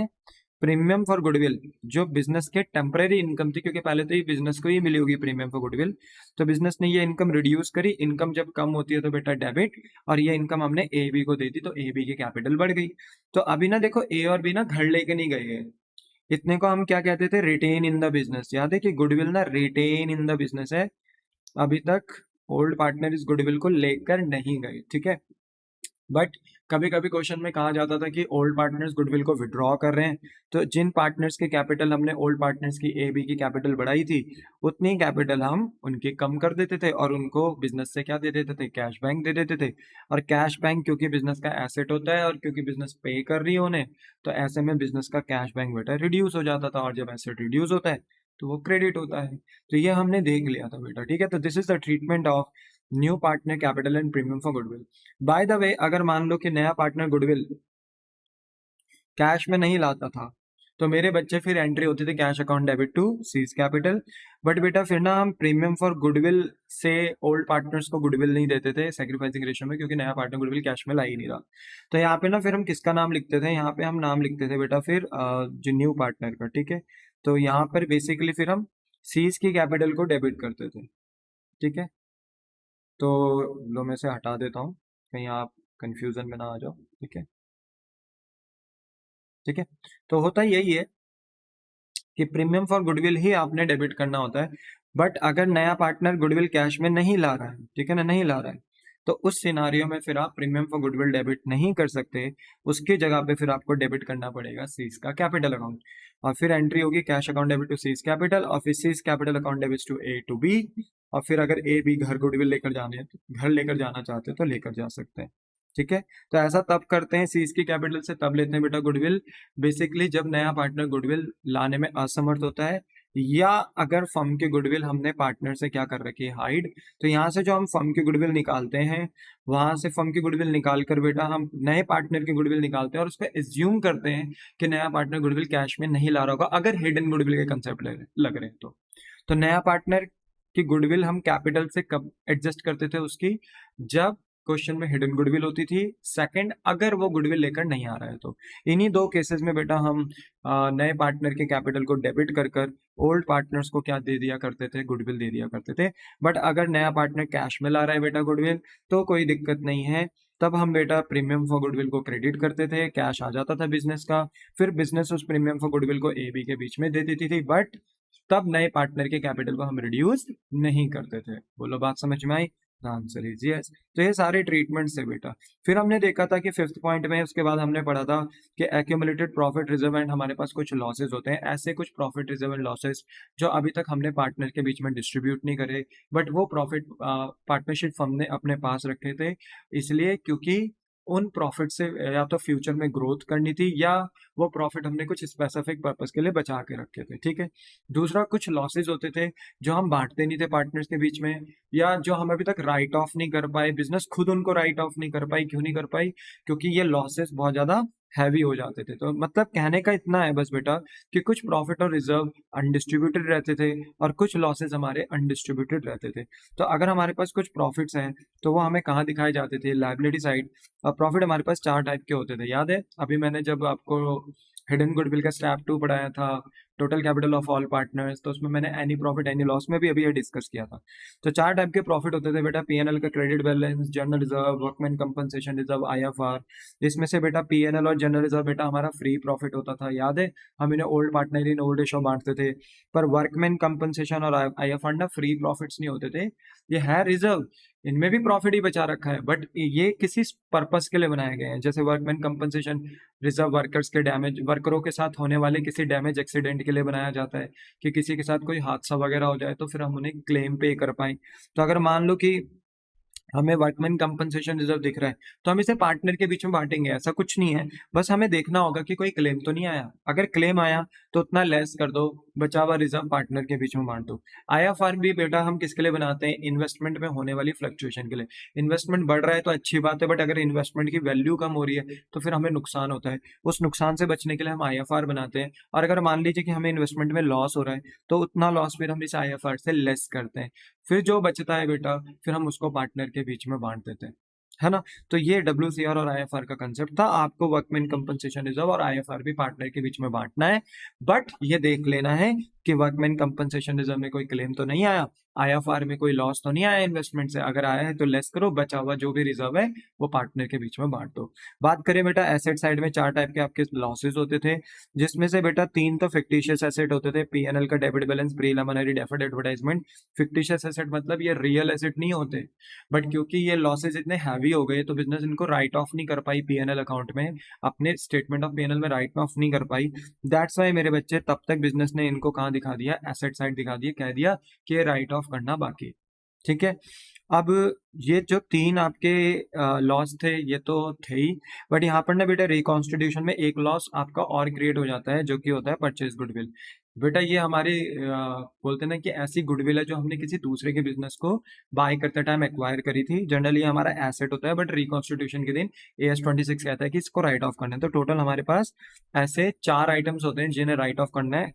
Speaker 1: प्रीमियम फॉर गुडविल, जो बिजनेस के टेम्पररी इनकम थी, क्योंकि पहले तो ये बिजनेस को ही मिली होगी प्रीमियम फॉर गुडविल, तो बिजनेस ने ये इनकम रिड्यूस करी, इनकम जब कम होती है तो बेटा डेबिट, और ये इनकम हमने ए बी को दे दी तो ए बी की कैपिटल बढ़ गई। तो अभी ना देखो ए और बी ना घर लेके नहीं गए हैं, इतने को हम क्या कहते थे, रिटेन इन द बिजनेस। याद है कि गुडविल ना रिटेन इन द बिजनेस है, अभी तक ओल्ड पार्टनर इस गुडविल को लेकर नहीं गए, ठीक है। बट कभी कभी क्वेश्चन में कहा जाता था कि ओल्ड पार्टनर्स गुडविल को विड्रॉ कर रहे हैं, तो जिन पार्टनर्स के कैपिटल हमने ओल्ड पार्टनर्स की ए बी की कैपिटल बढ़ाई थी, उतनी कैपिटल हम उनकी कम कर देते थे, और उनको बिजनेस से क्या दे देते थे, कैश बैंक दे देते थे। और कैश बैंक क्योंकि बिजनेस का एसेट होता है और क्योंकि बिजनेस पे कर रही है उन्हें, तो ऐसे में बिजनेस का कैश बैंक बेटा रिड्यूस हो जाता था, और जब एसेट रिड्यूस होता है तो वो क्रेडिट होता है। तो ये हमने देख लिया था बेटा, ठीक है। तो this is the treatment of new partner capital and premium for goodwill. By the way, अगर मान लो कि नया पार्टनर गुडविल कैश में नहीं लाता था, तो मेरे बच्चे फिर एंट्री होती थी cash account debit to C's capital. But बेटा फिर ना हम प्रीमियम फॉर गुडविल से ओल्ड पार्टनर्स को गुडविल नहीं देते थे सेक्रीफाइसिंग रेशो में, क्योंकि नया पार्टनर गुडविल कैश में ला ही नहीं रहा। तो यहाँ पे ना फिर हम किसका नाम लिखते थे, यहाँ पे हम नाम लिखते थे बेटा फिर जो न्यू पार्टनर का, ठीक है। तो यहाँ पर बेसिकली फिर हम सीज की कैपिटल को डेबिट करते थे, ठीक है। तो लो मैं से हटा देता हूँ, कहीं आप कंफ्यूजन में ना आ जाओ, ठीक है, ठीक है। तो होता यही है कि प्रीमियम फॉर गुडविल ही आपने डेबिट करना होता है। बट अगर नया पार्टनर गुडविल कैश में नहीं ला रहा है, ठीक है ना, नहीं ला रहा है, तो उस सिनारियो में फिर आप प्रीमियम फॉर गुडविल डेबिट नहीं कर सकते, उसकी जगह पे फिर आपको डेबिट करना पड़ेगा सीज का कैपिटल अकाउंट, और फिर एंट्री होगी cash account debit to C's capital, और फिर C's capital account debit to A to B. और फिर अगर ए बी घर गुडविल लेकर जाने हैं, घर लेकर जाना चाहते हैं तो लेकर जा सकते हैं, ठीक है। तो ऐसा तब करते हैं, सीज की कैपिटल से तब लेते हैं बेटा गुडविल, बेसिकली जब नया पार्टनर गुडविल लाने में असमर्थ होता है, या अगर फर्म की गुडविल हमने पार्टनर से क्या कर रखी है, हाइड। तो यहाँ से जो हम फर्म की गुडविल निकालते हैं, वहां से फर्म की गुडविल निकाल कर बेटा हम नए पार्टनर की गुडविल निकालते हैं, और उस पर एज्यूम करते हैं कि नया पार्टनर गुडविल कैश में नहीं ला रहा होगा, अगर हिडन गुडविल के कंसेप्ट लग रहे हैं तो नया पार्टनर की गुडविल हम कैपिटल से कब एडजस्ट करते थे उसकी, जब क्वेश्चन में हिडन गुडविल होती थी, सेकंड अगर वो गुडविल लेकर नहीं आ रहा है तो। इन्हीं दो केसेस में बेटा हम नए पार्टनर के कैपिटल को डेबिट कर कर ओल्ड पार्टनर्स को क्या दे दिया करते थे, गुडविल दे दिया करते थे। बट अगर नया पार्टनर कैश में ला रहा है बेटा गुडविल, तो कोई दिक्कत नहीं है, तब हम बेटा प्रीमियम फॉर गुडविल को क्रेडिट करते थे, कैश आ जाता था बिजनेस का, फिर बिजनेस उस प्रीमियम फॉर गुडविल को ए बी के बीच में दे देती थी, बट तब नए पार्टनर के कैपिटल को हम रिड्यूस नहीं करते थे। बोलो बात समझ में आई? Answer is yes. तो ये सारे ट्रीटमेंट्स है बेटा। फिर हमने देखा था कि फिफ्थ पॉइंट में उसके बाद हमने पढ़ा था कि एक्यूमुलेटेड प्रॉफिट रिजर्व एंड हमारे पास कुछ लॉसेस होते हैं, ऐसे कुछ प्रॉफिट रिजर्व एंड लॉसेस जो अभी तक हमने पार्टनर के बीच में डिस्ट्रीब्यूट नहीं करे, बट वो प्रॉफिट पार्टनरशिप फर्म ने अपने पास रखे थे, इसलिए क्योंकि उन प्रॉफिट से या तो फ्यूचर में ग्रोथ करनी थी या वो प्रॉफिट हमने कुछ स्पेसिफिक पर्पस के लिए बचा के रखे थे, ठीक है। दूसरा कुछ लॉसेस होते थे जो हम बांटते नहीं थे पार्टनर्स के बीच में, या जो हम अभी तक राइट ऑफ नहीं कर पाए, बिजनेस खुद उनको राइट ऑफ नहीं कर पाई। क्यों नहीं कर पाई? क्योंकि ये लॉसेस बहुत ज्यादा हैवी हो जाते थे। तो मतलब कहने का इतना है बस बेटा कि कुछ प्रॉफिट और रिजर्व अनडिस्ट्रीब्यूटेड रहते थे और कुछ लॉसेस हमारे अनडिस्ट्रीब्यूटेड रहते थे। तो अगर हमारे पास कुछ प्रॉफिट्स हैं तो वो हमें कहाँ दिखाए जाते थे? Liability side. और प्रॉफिट हमारे पास 4 टाइप के होते थे, याद है? अभी मैंने जब आपको हिडन गुडविल का स्टेप 2 पढ़ाया था, total capital of all partners, तो उसमें मैंने एनी प्रॉफिट एनी लॉस में भी अभी ये डिस्कस किया था। तो 4 टाइप के प्रॉफिट होते थे बेटा, पीएनएल का credit balance, general reserve, workman compensation reserve, IFR. इसमें से बेटा पीएनएल और जनरल रिजर्व बेटा हमारा फ्री प्रॉफिट होता था, याद है? हम इन्हें old partner in old ratio बांटते थे। पर वर्कमैन कंपनसेशन और आईएफआर ना फ्री प्रॉफिट्स नहीं होते थे, ये है रिजर्व, इनमें भी प्रॉफिट ही बचा रखा है, बट ये किसी पर्पस के लिए बनाए गए हैं। जैसे वर्कमैन कंपनसेशन रिजर्व वर्कर्स के डैमेज, वर्करों के साथ होने वाले किसी डैमेज एक्सीडेंट के लिए बनाया जाता है कि किसी के साथ कोई हादसा वगैरह हो जाए तो फिर हम उन्हें क्लेम पे कर पाए। तो अगर मान लो कि हमें वर्कमैन कंपनसेशन रिजर्व दिख रहा है तो हम इसे पार्टनर के बीच में बांटेंगे, ऐसा कुछ नहीं है। बस हमें देखना होगा कि कोई क्लेम तो नहीं आया, अगर क्लेम आया तो उतना लेस कर दो, बचा हुआ रिजर्व पार्टनर के बीच में बांट दो। आईएफआर भी बेटा हम किसके लिए बनाते हैं? इन्वेस्टमेंट में होने वाली फ्लक्चुएशन के लिए। इन्वेस्टमेंट बढ़ रहा है तो अच्छी बात है, बट अगर इन्वेस्टमेंट की वैल्यू कम हो रही है तो फिर हमें नुकसान होता है, उस नुकसान से बचने के लिए हम आईएफआर बनाते हैं। और अगर मान लीजिए कि हमें इन्वेस्टमेंट में लॉस हो रहा है तो उतना लॉस फिर हम इस आईएफआर से लेस करते हैं, फिर जो बचता है बेटा फिर हम उसको पार्टनर के बीच में बांट देते हैं, है ना? तो ये डब्ल्यूसीआर और आईएफआर का कंसेप्ट था। आपको वर्कमैन कंपनसेशन रिजर्व और आईएफआर भी पार्टनर के बीच में बांटना है, बट ये देख लेना है कि वर्कमैन कंपनसेशन रिजर्व में कोई क्लेम तो नहीं आया, आईएफआर में कोई लॉस तो नहीं आया इन्वेस्टमेंट से, अगर आया है तो लेस करो, बचा हुआ जो भी रिजर्व है वो पार्टनर के बीच में बांट दो। बात करें बेटा एसेट साइड में 4 टाइप के आपके लॉसेस होते थे, जिसमें से बेटा 3 तो फिक्टिशियस एसेट होते थे, पीएनएल का debit balance, preliminary deferred advertisement. Fictitious asset मतलब ये रियल एसेट नहीं होते, बट क्योंकि ये लॉसेस इतने हैवी हो गए तो बिजनेस इनको राइट ऑफ नहीं कर पाई पीएनएल अकाउंट में, अपने स्टेटमेंट ऑफ पीएनएल में राइट ऑफ नहीं कर पाई। दैट्स वाई मेरे बच्चे तब तक बिजनेस ने इनको कहाँ दिखा दिया? एसेट साइड दिखा दिया, कह दिया कि ये राइट ऑफ करना बाकी है, ठीक है। अब ये जो 3 आपके लॉस थे ये तो थे ही, बट यहाँ पर ना बेटा रिकॉन्स्टिट्यूशन में एक लॉस आपका और क्रिएट हो जाता है जो कि होता है परचेज गुडविल। बेटा ये हमारी बोलते हैं ना कि ऐसी गुडविल है जो हमने किसी दूसरे के बिजनेस को बाय करते टाइम एक्वायर करी थी। जनरली हमारा एसेट होता है, बट रिकॉन्स्टिट्यूशन के दिन AS 26 कहता है कि इसको राइट ऑफ करना है। तो टोटल हमारे पास ऐसे 4 आइटम्स होते हैं जिन्हें राइट ऑफ करना है,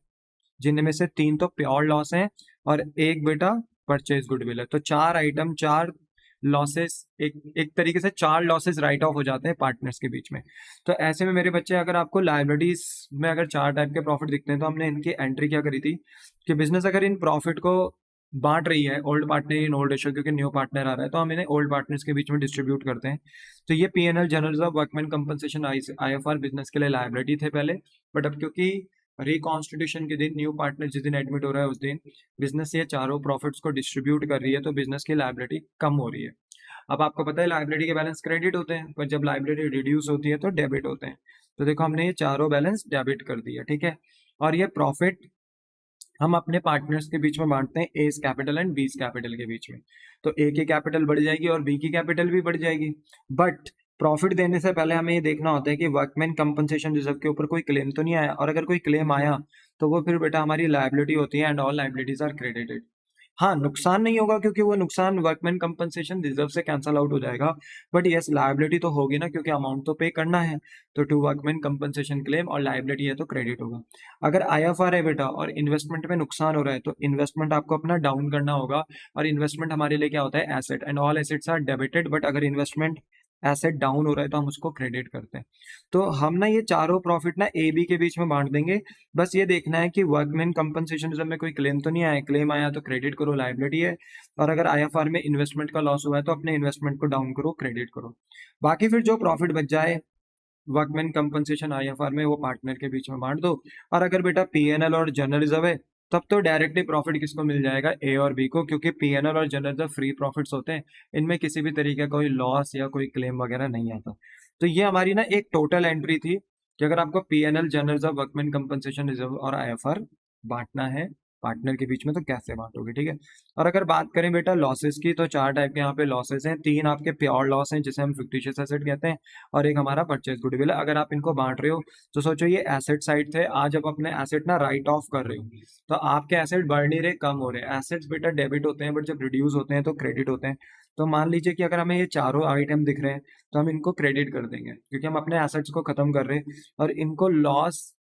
Speaker 1: जिनमें से 3 तो प्योर लॉस हैं और एक बेटा परचेज गुडविल है। तो 4 आइटम, 4 लॉसेस, एक तरीके से 4 लॉसेस राइट ऑफ हो जाते हैं पार्टनर्स के बीच में। तो ऐसे में मेरे बच्चे अगर आपको लायबिलिटीज में अगर 4 टाइप के प्रॉफिट दिखते हैं तो हमने इनकी एंट्री क्या करी थी कि बिजनेस अगर इन प्रॉफिट को बांट रही है old partner in old ratio, क्योंकि न्यू पार्टनर आ रहा है तो हम इन्हें ओल्ड पार्टनर्स के बीच में डिस्ट्रीब्यूट करते हैं। तो ये PNL, general reserve, workman compensation, IFR business के लिए लायबिलिटी थे पहले, बट अब क्योंकि रिकॉन्स्टिट्यूशन के दिन न्यू पार्टनर जिस दिन एडमिट हो रहा है उस दिन बिजनेस ये चारों प्रॉफिट्स को डिस्ट्रीब्यूट कर रही है, तो बिजनेस की लायबिलिटी कम हो रही है। अब आपको पता है लायबिलिटी के बैलेंस क्रेडिट होते हैं, पर जब लायबिलिटी रिड्यूस होती है तो डेबिट होते हैं। तो देखो हमने ये चारों बैलेंस डेबिट कर दिया, ठीक है। और ये प्रॉफिट हम अपने पार्टनर्स के बीच में बांटते हैं, एस कैपिटल एंड बीस कैपिटल के बीच में। तो ए की कैपिटल बढ़ जाएगी और बी की कैपिटल भी बढ़ जाएगी, बट प्रॉफिट देने से पहले हमें ये देखना होता है कि वर्कमैन कंपनसेशन रिजर्व के ऊपर कोई क्लेम तो नहीं आया, और अगर कोई क्लेम आया तो वो फिर बेटा हमारी लायबिलिटी होती है and all liabilities are credited. हाँ, नुकसान नहीं होगा क्योंकि वो नुकसान वर्कमैन कंपनसेशन रिजर्व से कैंसल आउट हो जाएगा। बट यस, लायबिलिटी तो होगी ना, क्योंकि अमाउंट तो पे करना है। तो टू वर्कमैन कंपनसेशन क्लेम और लायबिलिटी है तो क्रेडिट होगा। अगर आईएफआर है बेटा और इन्वेस्टमेंट में नुकसान हो रहा है तो इन्वेस्टमेंट आपको अपना डाउन करना होगा। और इन्वेस्टमेंट हमारे लिए क्या होता है? Asset, and all assets are debited. But अगर इन्वेस्टमेंट एसेट डाउन हो रहा है तो हम उसको क्रेडिट करते हैं। तो हम ना ये चारों प्रॉफिट ना ए बी के बीच में बांट देंगे। बस ये देखना है कि वर्कमैन कंपनसेशन में कोई क्लेम तो नहीं आया। क्लेम आया तो क्रेडिट करो, लायबिलिटी है। और अगर आईएफआर में इन्वेस्टमेंट का लॉस हुआ है तो अपने इन्वेस्टमेंट को डाउन करो, क्रेडिट करो। बाकी फिर जो प्रॉफिट बच जाए वर्कमैन कंपनसेशन आईएफआर में, वो पार्टनर के बीच में बांट दो। और अगर बेटा पीएनएल और जनरल रिजर्व है तब तो डायरेक्टली प्रॉफिट किसको मिल जाएगा? ए और बी को, क्योंकि पीएनएल और जनरल रिजर्व फ्री प्रॉफिट्स होते हैं। इनमें किसी भी तरीके का कोई लॉस या कोई क्लेम वगैरह नहीं आता। तो ये हमारी ना एक टोटल एंट्री थी कि अगर आपको PNL, general reserve, workman compensation reserve और आईएफआर बांटना है पार्टनर के बीच में तो कैसे बांटोगे, ठीक है। और अगर बात करें बेटा लॉसेस की, तो चार टाइप के यहाँ पे लॉसेस हैं। तीन आपके प्योर लॉस हैं जिसे हम फिक्टिशियस एसेट कहते हैं, और एक हमारा परचेज गुडविल है। अगर आप इनको बांट रहे हो तो सोचो ये एसेट साइड थे, आज आप अपने एसेट ना राइट ऑफ कर रहे हो तो आपके एसेट बढ़ नहीं रहे, कम हो रहे। एसेट्स बेटा डेबिट होते हैं बट जब रिड्यूस होते हैं तो क्रेडिट होते हैं। तो मान लीजिए कि अगर हमें ये चारों आइटम दिख रहे हैं तो हम इनको क्रेडिट कर देंगे क्योंकि हम अपने एसेट्स को खत्म कर रहे हैं। और इनको लॉस,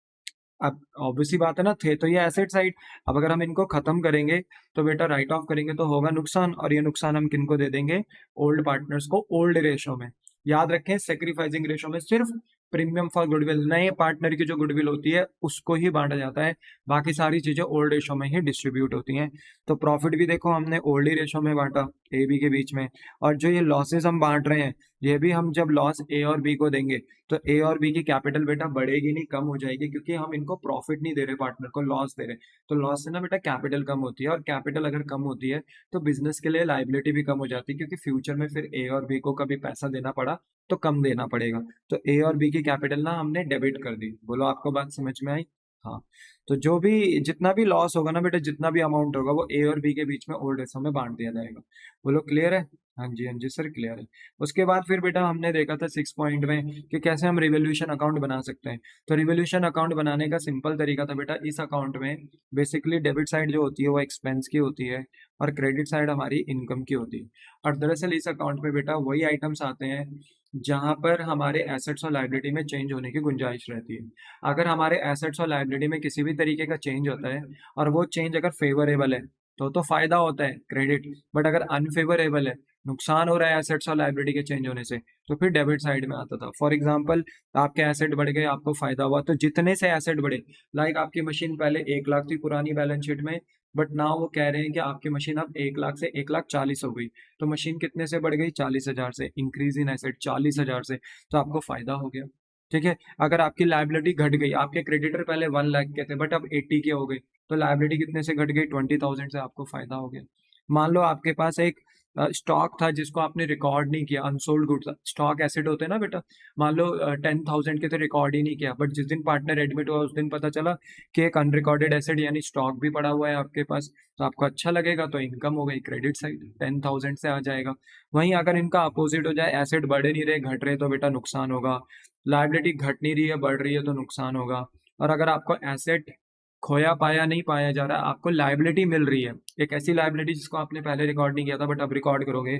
Speaker 1: अब ऑब्वियसली बात है ना, थे तो ये एसेट साइड। अब अगर हम इनको खत्म करेंगे तो बेटा राइट ऑफ करेंगे तो होगा नुकसान, और ये नुकसान हम किनको दे देंगे? ओल्ड पार्टनर्स को, ओल्ड रेशो में। याद रखें, सेक्रीफाइसिंग रेशो में सिर्फ प्रीमियम फॉर गुडविल, नए पार्टनर की जो गुडविल होती है उसको ही बांटा जाता है। बाकी सारी चीजें ओल्ड रेशो में ही डिस्ट्रीब्यूट होती हैं। तो प्रॉफिट भी देखो हमने ओल्ड ही रेशो में बांटा, ए बी के बीच में। और जो ये लॉसेस हम बांट रहे हैं, ये भी हम जब लॉस ए और बी को देंगे तो ए और बी की कैपिटल बेटा बढ़ेगी नहीं, कम हो जाएगी, क्योंकि हम इनको प्रॉफिट नहीं दे रहे, पार्टनर को लॉस दे रहे। तो लॉस से ना बेटा कैपिटल कम होती है, और कैपिटल अगर कम होती है तो बिजनेस के लिए लाइबिलिटी भी कम हो जाती है, क्योंकि फ्यूचर में फिर ए और बी को कभी पैसा देना पड़ा तो कम देना पड़ेगा। तो ए और बी की कैपिटल ना हमने डेबिट कर दी। बोलो आपको बात समझ में आई? हाँ। तो जो भी जितना भी लॉस होगा ना बेटा, जितना भी अमाउंट होगा वो ए और बी के बीच में ओल्ड रेशो में बांट दिया जाएगा। बोलो क्लियर है? हाँ जी, हाँ जी सर क्लियर है। उसके बाद फिर बेटा हमने देखा था 6 पॉइंट में कि कैसे हम रिवोल्यूशन अकाउंट बना सकते हैं। तो रिवोल्यूशन अकाउंट बनाने का सिंपल तरीका था बेटा, इस अकाउंट में बेसिकली डेबिट साइड जो होती है वो एक्सपेंस की होती है और क्रेडिट साइड हमारी इनकम की होती है। और दरअसल इस अकाउंट में बेटा वही आइटम्स आते हैं जहां पर हमारे एसेट्स और लायबिलिटी में चेंज होने की गुंजाइश रहती है। अगर हमारे एसेट्स और लायबिलिटी में किसी भी तरीके का चेंज होता है और वो चेंज अगर फेवरेबल है तो फायदा होता है, क्रेडिट। बट अगर अनफेवरेबल है, नुकसान हो रहा है एसेट्स और लायबिलिटी के चेंज होने से, तो फिर डेबिट साइड में आता था। फॉर एग्जांपल, आपके एसेट बढ़ गए, आपको फायदा हुआ, तो जितने से एसेट बढ़े, लाइक आपकी मशीन पहले 1 लाख थी पुरानी बैलेंस शीट में, बट नाउ वो कह रहे हैं कि आपकी मशीन अब 1 लाख से 1,40,000 हो गई। तो मशीन कितने से बढ़ गई? 40,000 से। इंक्रीज इन एसेट 40,000 से, तो आपको फायदा हो गया। ठीक है। अगर आपकी लायबिलिटी घट गई, आपके क्रेडिटर पहले 1 लाख के थे बट अब 80 के हो गए, तो लायबिलिटी कितने से घट गई? 20,000 से, आपको फायदा हो गया। मान लो आपके पास एक स्टॉक था जिसको आपने रिकॉर्ड नहीं किया, अनसोल्ड गुड्स, स्टॉक एसेट होते हैं ना बेटा। मान लो 10,000 के थे, रिकॉर्ड ही नहीं किया, बट जिस दिन पार्टनर एडमिट हुआ उस दिन पता चला कि एक अनरिकॉर्डेड एसेट यानी स्टॉक भी पड़ा हुआ है आपके पास। तो आपको अच्छा लगेगा, तो इनकम हो गई, क्रेडिट साइड 10,000 से आ जाएगा। वहीं अगर इनका अपोजिट हो जाए, एसेट बढ़ नहीं रहे, घट रहे, तो बेटा नुकसान होगा। लायबिलिटी घट नहीं रही है, बढ़ रही है, तो नुकसान होगा। और अगर आपको एसेट खोया पाया नहीं पाया जा रहा, आपको लायबिलिटी मिल रही है, एक ऐसी लायबिलिटी जिसको आपने पहले रिकॉर्ड नहीं किया था बट अब रिकॉर्ड करोगे,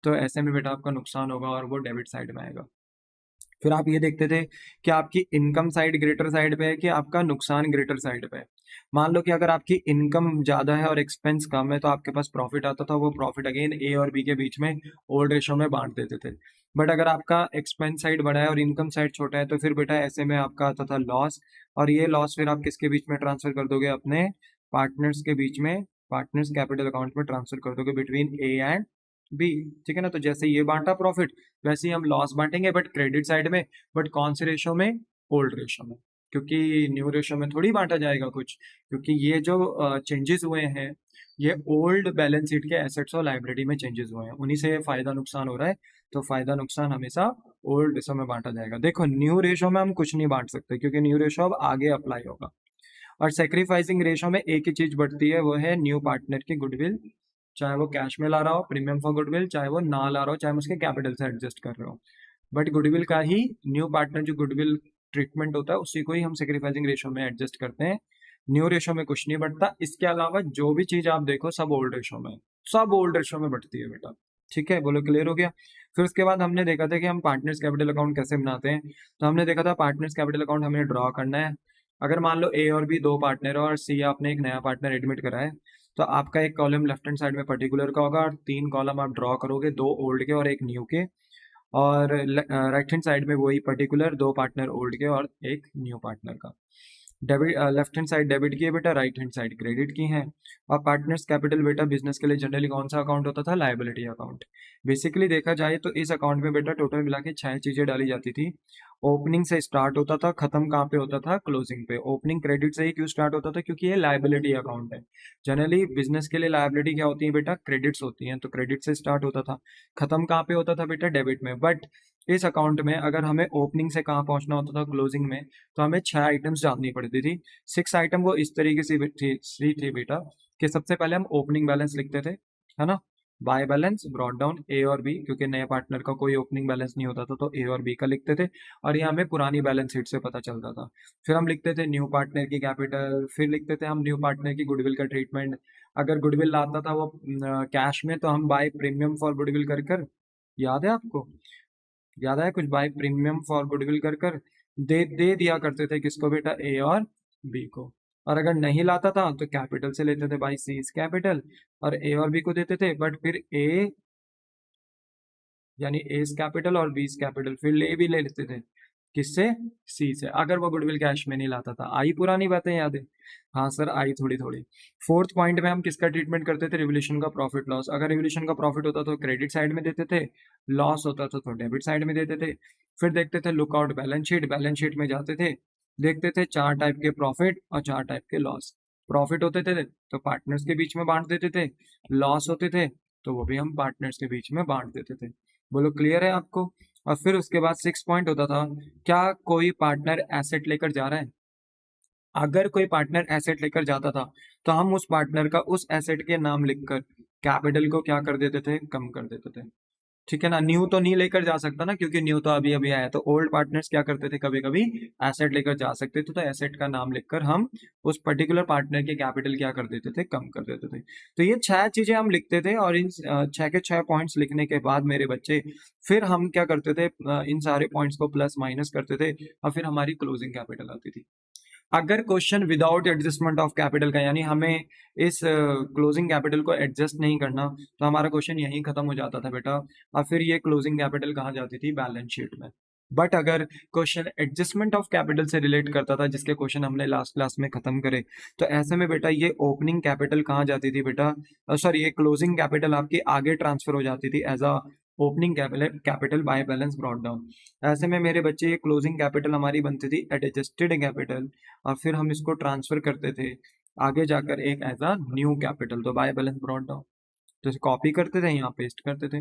Speaker 1: तो ऐसे में बेटा आपका नुकसान होगा और वो डेबिट साइड में आएगा। फिर आप ये देखते थे कि आपकी इनकम साइड ग्रेटर साइड पे है कि आपका नुकसान ग्रेटर साइड पे है। मान लो कि अगर आपकी इनकम ज्यादा है और एक्सपेंस कम है तो आपके पास प्रॉफिट आता था, वो प्रॉफिट अगेन ए और बी के बीच में ओल्ड रेशो में बांट देते थे। बट अगर आपका एक्सपेंस साइड बड़ा है और इनकम साइड छोटा है तो फिर बेटा ऐसे में आपका आता था लॉस। और ये लॉस फिर आप किसके बीच में ट्रांसफर कर दोगे? अपने पार्टनर्स के बीच में, पार्टनर्स कैपिटल अकाउंट में ट्रांसफर कर दोगे बिटवीन ए एंड बी। ठीक है ना। तो जैसे ये बांटा प्रॉफिट, वैसे ही हम लॉस बांटेंगे बट क्रेडिट साइड में। बट कौन से रेशो में? ओल्ड रेशो में, क्योंकि न्यू रेशो में थोड़ी बांटा जाएगा कुछ, क्योंकि ये जो चेंजेस हुए हैं ये ओल्ड बैलेंस शीट के एसेट्स और लाइबिलिटी में चेंजेस हुए हैं, उन्हीं से फायदा नुकसान हो रहा है। तो फायदा नुकसान हमेशा ओल्ड रेशो में बांटा जाएगा। देखो न्यू रेशो में हम कुछ नहीं बांट सकते क्योंकि न्यू रेशो अब आगे अप्लाई होगा। और सेक्रीफाइसिंग रेशो में एक ही चीज बढ़ती है, वो है न्यू पार्टनर की गुडविल। चाहे वो कैश में ला रहा हो प्रीमियम फॉर गुडविल, चाहे वो ना ला रहा हो, चाहे हम उसके कैपिटल से एडजस्ट कर रहे हो, बट गुडविल का ही न्यू पार्टनर जो गुडविल ट्रीटमेंट होता है उसी को ही हम सेक्रीफाइसिंग रेशो में एडजस्ट करते हैं। न्यू रेशो में कुछ नहीं बढ़ता, इसके अलावा जो भी चीज आप देखो सब ओल्ड रेशो में, सब ओल्ड रेशो में बढ़ती है बेटा। ठीक है, बोलो क्लियर हो गया। फिर उसके बाद हमने देखा था कि हम पार्टनर्स कैपिटल अकाउंट कैसे बनाते हैं। तो हमने देखा था पार्टनर्स कैपिटल अकाउंट हमें ड्रॉ करना है। अगर मान लो ए और बी दो पार्टनर है और सी आपने एक नया पार्टनर एडमिट करा है, तो आपका एक कॉलम लेफ्ट हैंड साइड में पर्टिकुलर का होगा और 3 कॉलम आप ड्रॉ करोगे, 2 ओल्ड के और एक न्यू के। और राइट हैंड साइड में वही पर्टिकुलर 2 पार्टनर ओल्ड के और एक न्यू पार्टनर का। Debit left hand side debit की है बेटा, राइट हैंड साइड क्रेडिट की है। और पार्टनर्स कैपिटल बेटा बिजनेस के लिए जनरली कौन सा अकाउंट होता था, लायबिलिटी अकाउंट। बेसिकली देखा जाए तो इस अकाउंट में बेटा टोटल मिला के 6 चीजें डाली जाती थी। ओपनिंग से स्टार्ट होता था, खत्म कहाँ पे होता था, क्लोजिंग पे। ओपनिंग क्रेडिट से ही क्यों स्टार्ट होता था, क्योंकि ये लायबिलिटी अकाउंट है। जनरली बिजनेस के लिए लायबिलिटी क्या होती है बेटा, क्रेडिट्स होती हैं, तो क्रेडिट से स्टार्ट होता था। खत्म कहाँ पे होता था बेटा, डेबिट में। बट इस अकाउंट में अगर हमें ओपनिंग से कहाँ पहुंचना होता था, क्लोजिंग में, तो हमें 6 आइटम्स जाननी पड़ती थी। 6 आइटम वो इस तरीके से थी बेटा कि सबसे पहले हम ओपनिंग बैलेंस लिखते थे, है ना। बाय बैलेंस ब्रॉट डाउन ए और बी, क्योंकि नए पार्टनर का कोई ओपनिंग बैलेंस नहीं होता था तो ए और बी का लिखते थे, और ये हमें पुरानी बैलेंस शीट से पता चलता था। फिर हम लिखते थे न्यू पार्टनर की कैपिटल, फिर लिखते थे हम न्यू पार्टनर की गुडविल का ट्रीटमेंट। अगर गुडविल लाता था वो कैश में, तो हम बाय प्रीमियम फॉर गुडविल कर कर, याद है आपको, याद है कुछ, बाय प्रीमियम फॉर गुडविल कर कर दे दिया करते थे किसको बेटा, ए और बी को। और अगर नहीं लाता था तो कैपिटल से लेते थे, बाई सीज कैपिटल, और ए और बी को देते थे। बट फिर ए यानी एस कैपिटल और बीस कैपिटल फिर ले भी ले लेते थे, किससे, सी से, अगर वो गुडविल कैश में नहीं लाता था। आई पुरानी बातें याद है, हाँ सर आई थोड़ी थोड़ी। फोर्थ पॉइंट में हम किसका ट्रीटमेंट करते थे, रिवोल्यूशन का प्रॉफिट लॉस। अगर रिवोल्यूशन का प्रॉफिट होता तो क्रेडिट साइड में देते थे, लॉस होता था तो डेबिट साइड में देते थे। फिर देखते थे lookout balance sheet, balance sheet में जाते थे, देखते थे 4 टाइप के प्रॉफिट और 4 टाइप के लॉस। प्रॉफिट होते थे तो पार्टनर्स के बीच में बांट देते थे, लॉस होते थे तो वो भी हम पार्टनर्स के बीच में बांट देते थे। बोलो क्लियर है आपको। और फिर उसके बाद 6 पॉइंट होता था, क्या कोई पार्टनर एसेट लेकर जा रहा है। अगर कोई पार्टनर एसेट लेकर जाता था तो हम उस पार्टनर का उस एसेट के नाम लिखकर कैपिटल को क्या कर देते थे, कम कर देते थे। ठीक है ना। न्यू तो नहीं लेकर जा सकता ना, क्योंकि न्यू तो अभी अभी आया। तो ओल्ड पार्टनर्स क्या करते थे, कभी कभी एसेट लेकर जा सकते थे, तो एसेट का नाम लिखकर हम उस पर्टिकुलर पार्टनर के कैपिटल क्या कर देते थे, कम कर देते थे। तो ये 6 चीजें हम लिखते थे, और इन 6 के 6 पॉइंट्स लिखने के बाद मेरे बच्चे फिर हम क्या करते थे, इन सारे पॉइंट्स को प्लस माइनस करते थे, और फिर हमारी क्लोजिंग कैपिटल आती थी। अगर question without adjustment of capital का, यानी हमें इस क्लोजिंग कैपिटल को एडजस्ट नहीं करना, तो हमारा क्वेश्चन यहीं खत्म हो जाता था बेटा, और फिर ये क्लोजिंग कैपिटल कहाँ जाती थी, बैलेंस शीट में। बट अगर क्वेश्चन एडजस्टमेंट ऑफ कैपिटल से रिलेट करता था, जिसके क्वेश्चन हमने लास्ट क्लास में खत्म करे, तो ऐसे में बेटा ये ओपनिंग कैपिटल कहाँ जाती थी बेटा, सॉरी ये क्लोजिंग कैपिटल आपकी आगे ट्रांसफर हो जाती थी as a opening capital by balance brought down. ऐसे में मेरे बच्चे ये क्लोजिंग कैपिटल हमारी बनती थी एडजस्टेड कैपिटल, और फिर हम इसको ट्रांसफर करते थे आगे जाकर एक एज अ न्यू कैपिटल, तो बाय बैलेंस ब्रॉट डाउन, तो कॉपी करते थे यहाँ पेस्ट करते थे।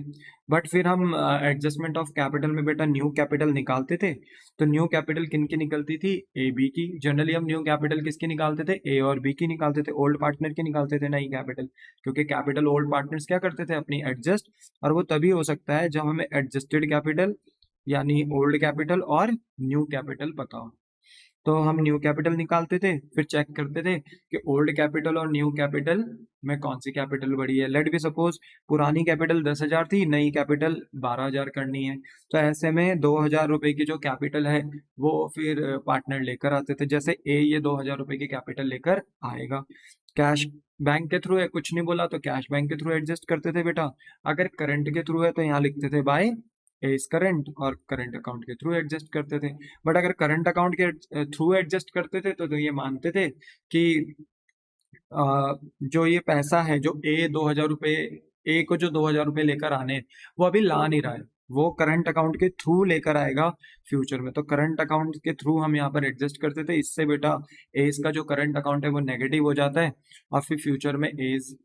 Speaker 1: बट फिर हम एडजस्टमेंट ऑफ कैपिटल में बेटा न्यू कैपिटल निकालते थे। तो न्यू कैपिटल किन की निकलती थी, ए बी की। जनरली हम न्यू कैपिटल किसकी निकालते थे, ए और बी की निकालते थे, ओल्ड पार्टनर की निकालते थे नई कैपिटल, क्योंकि कैपिटल ओल्ड पार्टनर्स क्या करते थे, अपनी एडजस्ट। और वो तभी हो सकता है जब हमें एडजस्टेड कैपिटल यानी ओल्ड कैपिटल और न्यू कैपिटल पता हो। तो हम न्यू कैपिटल निकालते थे, फिर चेक करते थे कि ओल्ड कैपिटल और न्यू कैपिटल में कौन सी कैपिटल बड़ी है। लेट बी सपोज पुरानी कैपिटल 10,000 थी, नई कैपिटल 12,000 करनी है, तो ऐसे में 2,000 रुपए की जो कैपिटल है वो फिर पार्टनर लेकर आते थे। जैसे ए ये 2,000 रुपए की कैपिटल लेकर आएगा, कैश बैंक के थ्रू है, कुछ नहीं बोला तो कैश बैंक के थ्रू एडजस्ट करते थे बेटा। अगर करंट के थ्रू है तो यहाँ लिखते थे बाय एज करंट, और करंट अकाउंट के थ्रू एडजस्ट करते थे। बट अगर करंट अकाउंट के थ्रू एडजस्ट करते थे तो ये मानते थे कि जो ये पैसा है, जो ए 2,000 रुपये, ए को जो 2,000 रुपये लेकर आने वो अभी ला नहीं रहा है, वो करंट अकाउंट के थ्रू लेकर आएगा फ्यूचर में। तो करंट अकाउंट के थ्रू हम यहाँ पर एडजस्ट करते थे, इससे बेटा एज का जो करंट अकाउंट है वो नेगेटिव हो जाता है, और फिर फ्यूचर में एज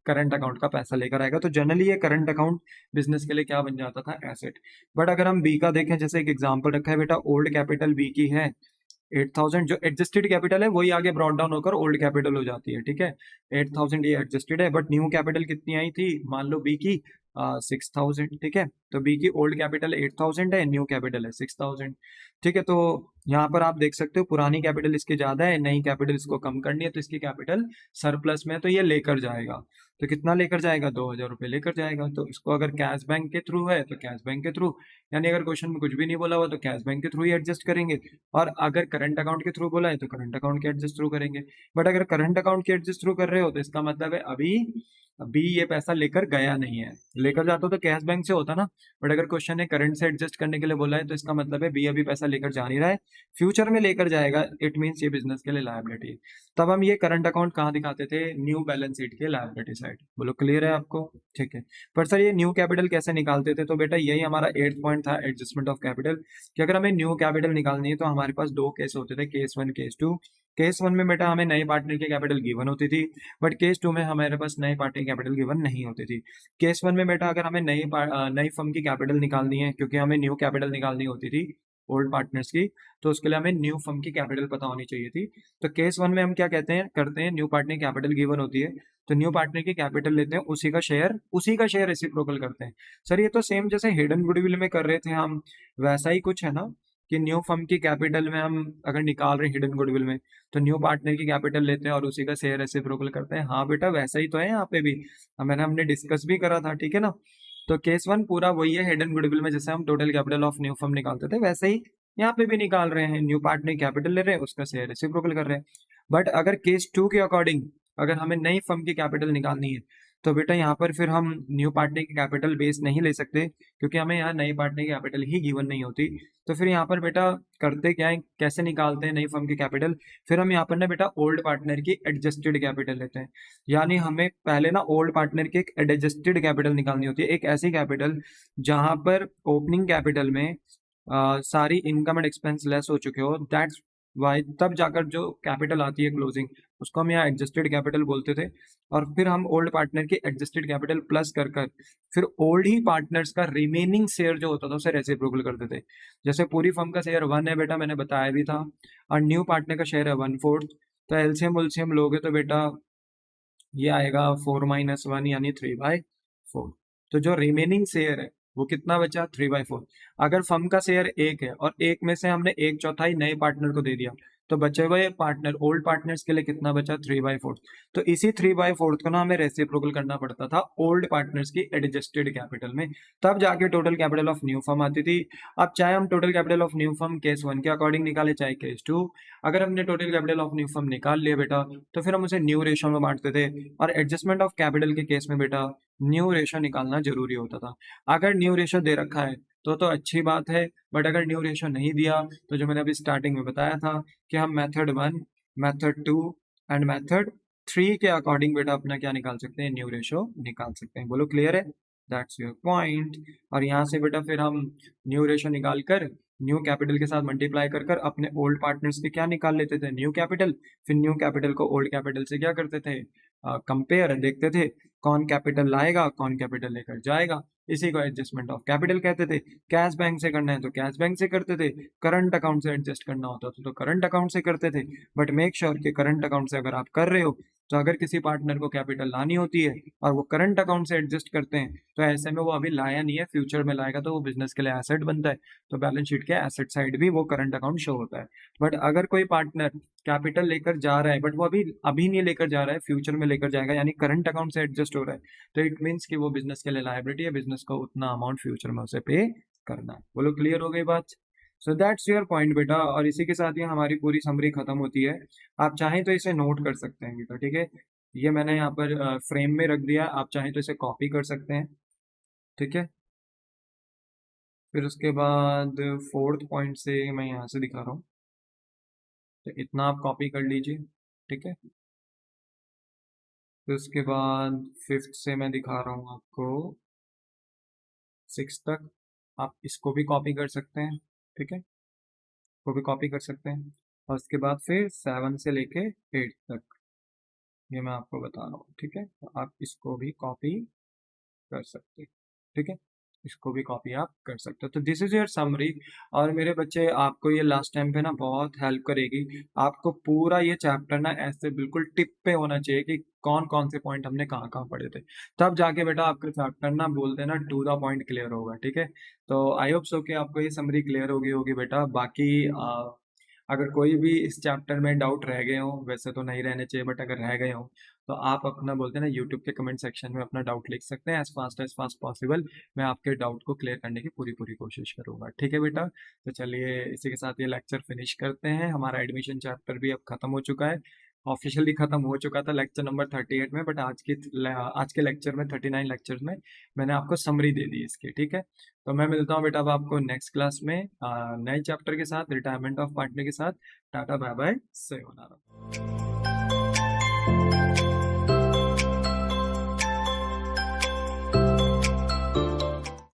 Speaker 1: करंट अकाउंट का पैसा लेकर आएगा। तो जनरली ये करंट अकाउंट बिजनेस के लिए क्या बन जाता था, एसेट। बट अगर हम बी का देखें, जैसे एक एग्जांपल रखा है बेटा, ओल्ड कैपिटल बी की है 8,000, जो एडजस्टेड कैपिटल है वही आगे ब्रॉट डाउन होकर ओल्ड कैपिटल हो जाती है। ठीक है, 8,000 ये एडजस्टेड है, बट न्यू कैपिटल कितनी आई थी, मान लो बी की 6,000। ठीक है, तो बी की ओल्ड कैपिटल 8,000 है, न्यू कैपिटल है 6,000। ठीक है, तो यहाँ पर आप देख सकते हो पुरानी कैपिटल इसकी ज्यादा है, नई कैपिटल इसको कम करनी है, तो इसकी कैपिटल सरप्लस में है, तो ये लेकर जाएगा। तो कितना लेकर जाएगा, 2,000 रुपये लेकर जाएगा। तो इसको अगर कैश बैंक के थ्रू है तो कैश बैंक के थ्रू, यानी अगर क्वेश्चन में कुछ भी नहीं बोला हुआ तो कैश बैंक के थ्रू ही एडजस्ट करेंगे, और अगर करंट अकाउंट के थ्रू बोला है तो करंट अकाउंट के एडजस्ट थ्रू करेंगे। बट अगर करंट अकाउंट के एडजस्ट थ्रू कर रहे हो तो इसका मतलब है अभी ये पैसा लेकर गया नहीं है। लेकर जाता तो कैश बैंक से होता ना, बट अगर क्वेश्चन ने करंट से एडजस्ट करने के लिए बोला है तो इसका मतलब है बी अभी पैसा लेकर जा नहीं रहा है, फ्यूचर में लेकर जाएगा। इट मीन्स ये बिजनेस के लिए लायबिलिटी है। तब हम ये करंट अकाउंट कहाँ दिखाते थे, न्यू बैलेंस शीट के लायबिलिटी साइड। बोलो क्लियर है आपको, ठीक है। पर सर ये न्यू कैपिटल कैसे निकालते थे, तो बेटा यही हमारा 8th पॉइंट था, एडजस्टमेंट ऑफ कैपिटल, कि अगर हमें न्यू कैपिटल निकालनी है तो हमारे पास दो केस होते थे, केस 1 केस 2। केस 1 में बेटा हमें नए पार्टनर की कैपिटल गिवन होती थी, बट केस 2 में हमारे पास नए पार्टनर की कैपिटल गिवन नहीं होती थी। केस 1 में बेटा अगर हमें नई फर्म की कैपिटल निकालनी है, क्योंकि हमें न्यू कैपिटल निकालनी होती थी ओल्ड पार्टनर्स की, तो उसके लिए हमें न्यू फर्म की कैपिटल पता होनी चाहिए थी। तो केस 1 में हम क्या कहते हैं करते हैं, न्यू पार्टनर की कैपिटल गिवन होती है तो न्यू पार्टनर की कैपिटल लेते हैं, उसी का शेयर रेसिप्रोकल करते हैं। सर ये तो सेम जैसे हिडन गुडविल में कर रहे थे हम, वैसा ही कुछ है ना, कि न्यू फर्म की कैपिटल में हम अगर निकाल रहे हैं हिडन गुडविल में, तो न्यू पार्टनर की कैपिटल लेते हैं और उसी का शेयर रेसिप्रोकल करते हैं। हाँ बेटा वैसा ही तो है यहाँ पे भी, हमने डिस्कस भी करा था, ठीक है ना। तो केस 1 पूरा वही है, हिडन गुडविल में जैसे हम total capital of new firm निकालते थे वैसे ही यहाँ पे भी निकाल रहे हैं, न्यू पार्टनर कैपिटल ले रहे हैं, उसका शेयर रेसिप्रोकल कर रहे हैं। बट अगर केस 2 के अकॉर्डिंग अगर हमें नई फर्म की कैपिटल निकालनी है, तो बेटा यहाँ पर फिर हम न्यू पार्टनर की कैपिटल बेस नहीं ले सकते, क्योंकि हमें यहाँ नई पार्टनर की कैपिटल ही गिवन नहीं होती। तो फिर यहाँ पर बेटा करते क्या है, कैसे निकालते हैं नई फर्म की कैपिटल, फिर हम यहाँ पर ना बेटा ओल्ड पार्टनर की एडजस्टेड कैपिटल लेते हैं। यानी हमें पहले ना ओल्ड पार्टनर की एक एडजस्टेड कैपिटल निकालनी होती है, एक ऐसी कैपिटल जहां पर ओपनिंग कैपिटल में सारी इनकम एंड एक्सपेंस लेस हो चुके हो, दैट्स वाई तब जाकर जो कैपिटल आती है क्लोजिंग, उसको हम यहाँ एडजस्टेड कैपिटल बोलते थे। और फिर हम ओल्ड पार्टनर की एडजस्टेड कैपिटल प्लस कर कर फिर ओल्ड ही पार्टनर्स का रिमेनिंग शेयर जो होता था उसे रेसिप्रोकल करते थे। जैसे पूरी फर्म का शेयर 1 है बेटा, मैंने बताया भी था, और न्यू पार्टनर का शेयर है 1/4, तो एलसीएम उलसीएम लोगे तो बेटा ये आएगा 4 - 1 यानी 3/4। तो जो रिमेनिंग शेयर है वो कितना बचा, 3/4। अगर फर्म का शेयर 1 है और 1 में से हमने 1/4 नए पार्टनर को दे दिया, तो बचे हुए पार्टनर ओल्ड पार्टनर्स के लिए कितना बचा, 3/4। तो इसी 3/4 को ना हमें रेसिप्रोकल करना पड़ता था ओल्ड पार्टनर्स की एडजस्टेड कैपिटल में, तब जाके total capital of new firm आती थी। अब चाहे हम total capital of new firm case 1 के अकॉर्डिंग निकाले चाहे केस 2, अगर हमने total capital of new firm निकाल लिया बेटा, तो फिर हम उसे न्यू रेशो में बांटते थे। और एडजस्टमेंट ऑफ कैपिटल के केस में बेटा न्यू रेशो निकालना जरूरी होता था। अगर न्यू रेशो दे रखा है तो अच्छी बात है, बट अगर न्यू रेशो नहीं दिया तो जो मैंने अभी स्टार्टिंग में बताया था कि हम मेथड 1, मेथड 2 एंड मेथड 3 के अकॉर्डिंग बेटा अपना क्या निकाल सकते हैं, न्यू रेशो निकाल सकते हैं। बोलो क्लियर है, दैट्स योर पॉइंट। और यहाँ से बेटा फिर हम न्यू रेशो निकाल कर न्यू कैपिटल के साथ मल्टीप्लाई कर कर अपने ओल्ड पार्टनर्स के क्या निकाल लेते थे, न्यू कैपिटल। फिर न्यू कैपिटल को ओल्ड कैपिटल से क्या करते थे, कंपेयर, देखते थे कौन कैपिटल लाएगा कौन कैपिटल लेकर जाएगा। इसी को एडजस्टमेंट ऑफ कैपिटल कहते थे। कैश बैंक से करना है तो कैश बैंक से करते थे, करंट अकाउंट से एडजस्ट करना होता था तो करंट अकाउंट से करते थे। बट मेक श्योर कि करंट अकाउंट से अगर आप कर रहे हो तो अगर किसी पार्टनर को कैपिटल लानी होती है और वो करंट अकाउंट से एडजस्ट करते हैं, तो ऐसे में वो अभी लाया नहीं है, फ्यूचर में लाएगा तो वो बिजनेस के लिए एसेट बनता है, तो बैलेंस शीट के एसेट साइड भी वो करंट अकाउंट शो होता है। बट अगर कोई पार्टनर कैपिटल लेकर जा रहा है बट वो अभी अभी नहीं लेकर जा रहा है, फ्यूचर में लेकर जाएगा, यानी करंट अकाउंट से एडजस्ट हो रहा है, तो इट मीन्स कि वो बिजनेस के लिए लायबिलिटी है, बिजनेस को उतना अमाउंट फ्यूचर में उसे पे करना है। बोलो क्लियर हो गई बात। सो दैट्स योर पॉइंट बेटा, और इसी के साथ ही हमारी पूरी समरी खत्म होती है। आप चाहें तो इसे नोट कर सकते हैं बेटा, ठीक है। ये मैंने यहाँ पर फ्रेम में रख दिया, आप चाहें तो इसे कॉपी कर सकते हैं, ठीक है। फिर उसके बाद 4th पॉइंट से मैं यहाँ से दिखा रहा हूँ, तो इतना आप कॉपी कर लीजिए, ठीक है। फिर उसके बाद 5th से मैं दिखा रहा हूँ आपको 6 तक, आप इसको भी कॉपी कर सकते हैं, ठीक है, इसको भी कॉपी कर सकते हैं। और उसके बाद फिर 7 से लेके 8 तक, ये मैं आपको बता रहा हूँ, ठीक है। तो आप इसको भी कॉपी कर सकते हैं, ठीक है, इसको भी कॉपी आप कर सकते हो। तो दिस इज योर समरी। और मेरे बच्चे आपको ये लास्ट टाइम पे ना बहुत हेल्प करेगी, आपको पूरा ये चैप्टर ना ऐसे बिल्कुल टिप पे होना चाहिए कि कौन कौन से पॉइंट हमने कहाँ कहाँ पढ़े थे, तब जाके बेटा आपका चैप्टर ना बोलते हैं ना टू द पॉइंट क्लियर होगा, ठीक है। तो आई होप सो कि आपको ये समरी क्लियर होगी बेटा। बाकी अगर कोई भी इस चैप्टर में डाउट रह गए हो, वैसे तो नहीं रहने चाहिए बट अगर रह गए हो तो आप अपना बोलते हैं ना यूट्यूब के कमेंट सेक्शन में अपना डाउट लिख सकते हैं एज फास्ट पॉसिबल। मैं आपके डाउट को क्लियर करने की पूरी पूरी कोशिश करूंगा, ठीक है बेटा। तो चलिए इसी के साथ ये लेक्चर फिनिश करते हैं। हमारा एडमिशन चैप्टर भी अब खत्म हो चुका है, ऑफिशियली खत्म हो चुका था लेक्चर नंबर 38 में, बट आज के लेक्चर में 39 लेक्चर्स में मैंने आपको समरी दे दी इसकी, ठीक है। तो मैं मिलता हूँ बेटा अब आपको नेक्स्ट क्लास में नए चैप्टर के साथ, रिटायरमेंट ऑफ पार्टनर के साथ। टाटा बाय बाय, से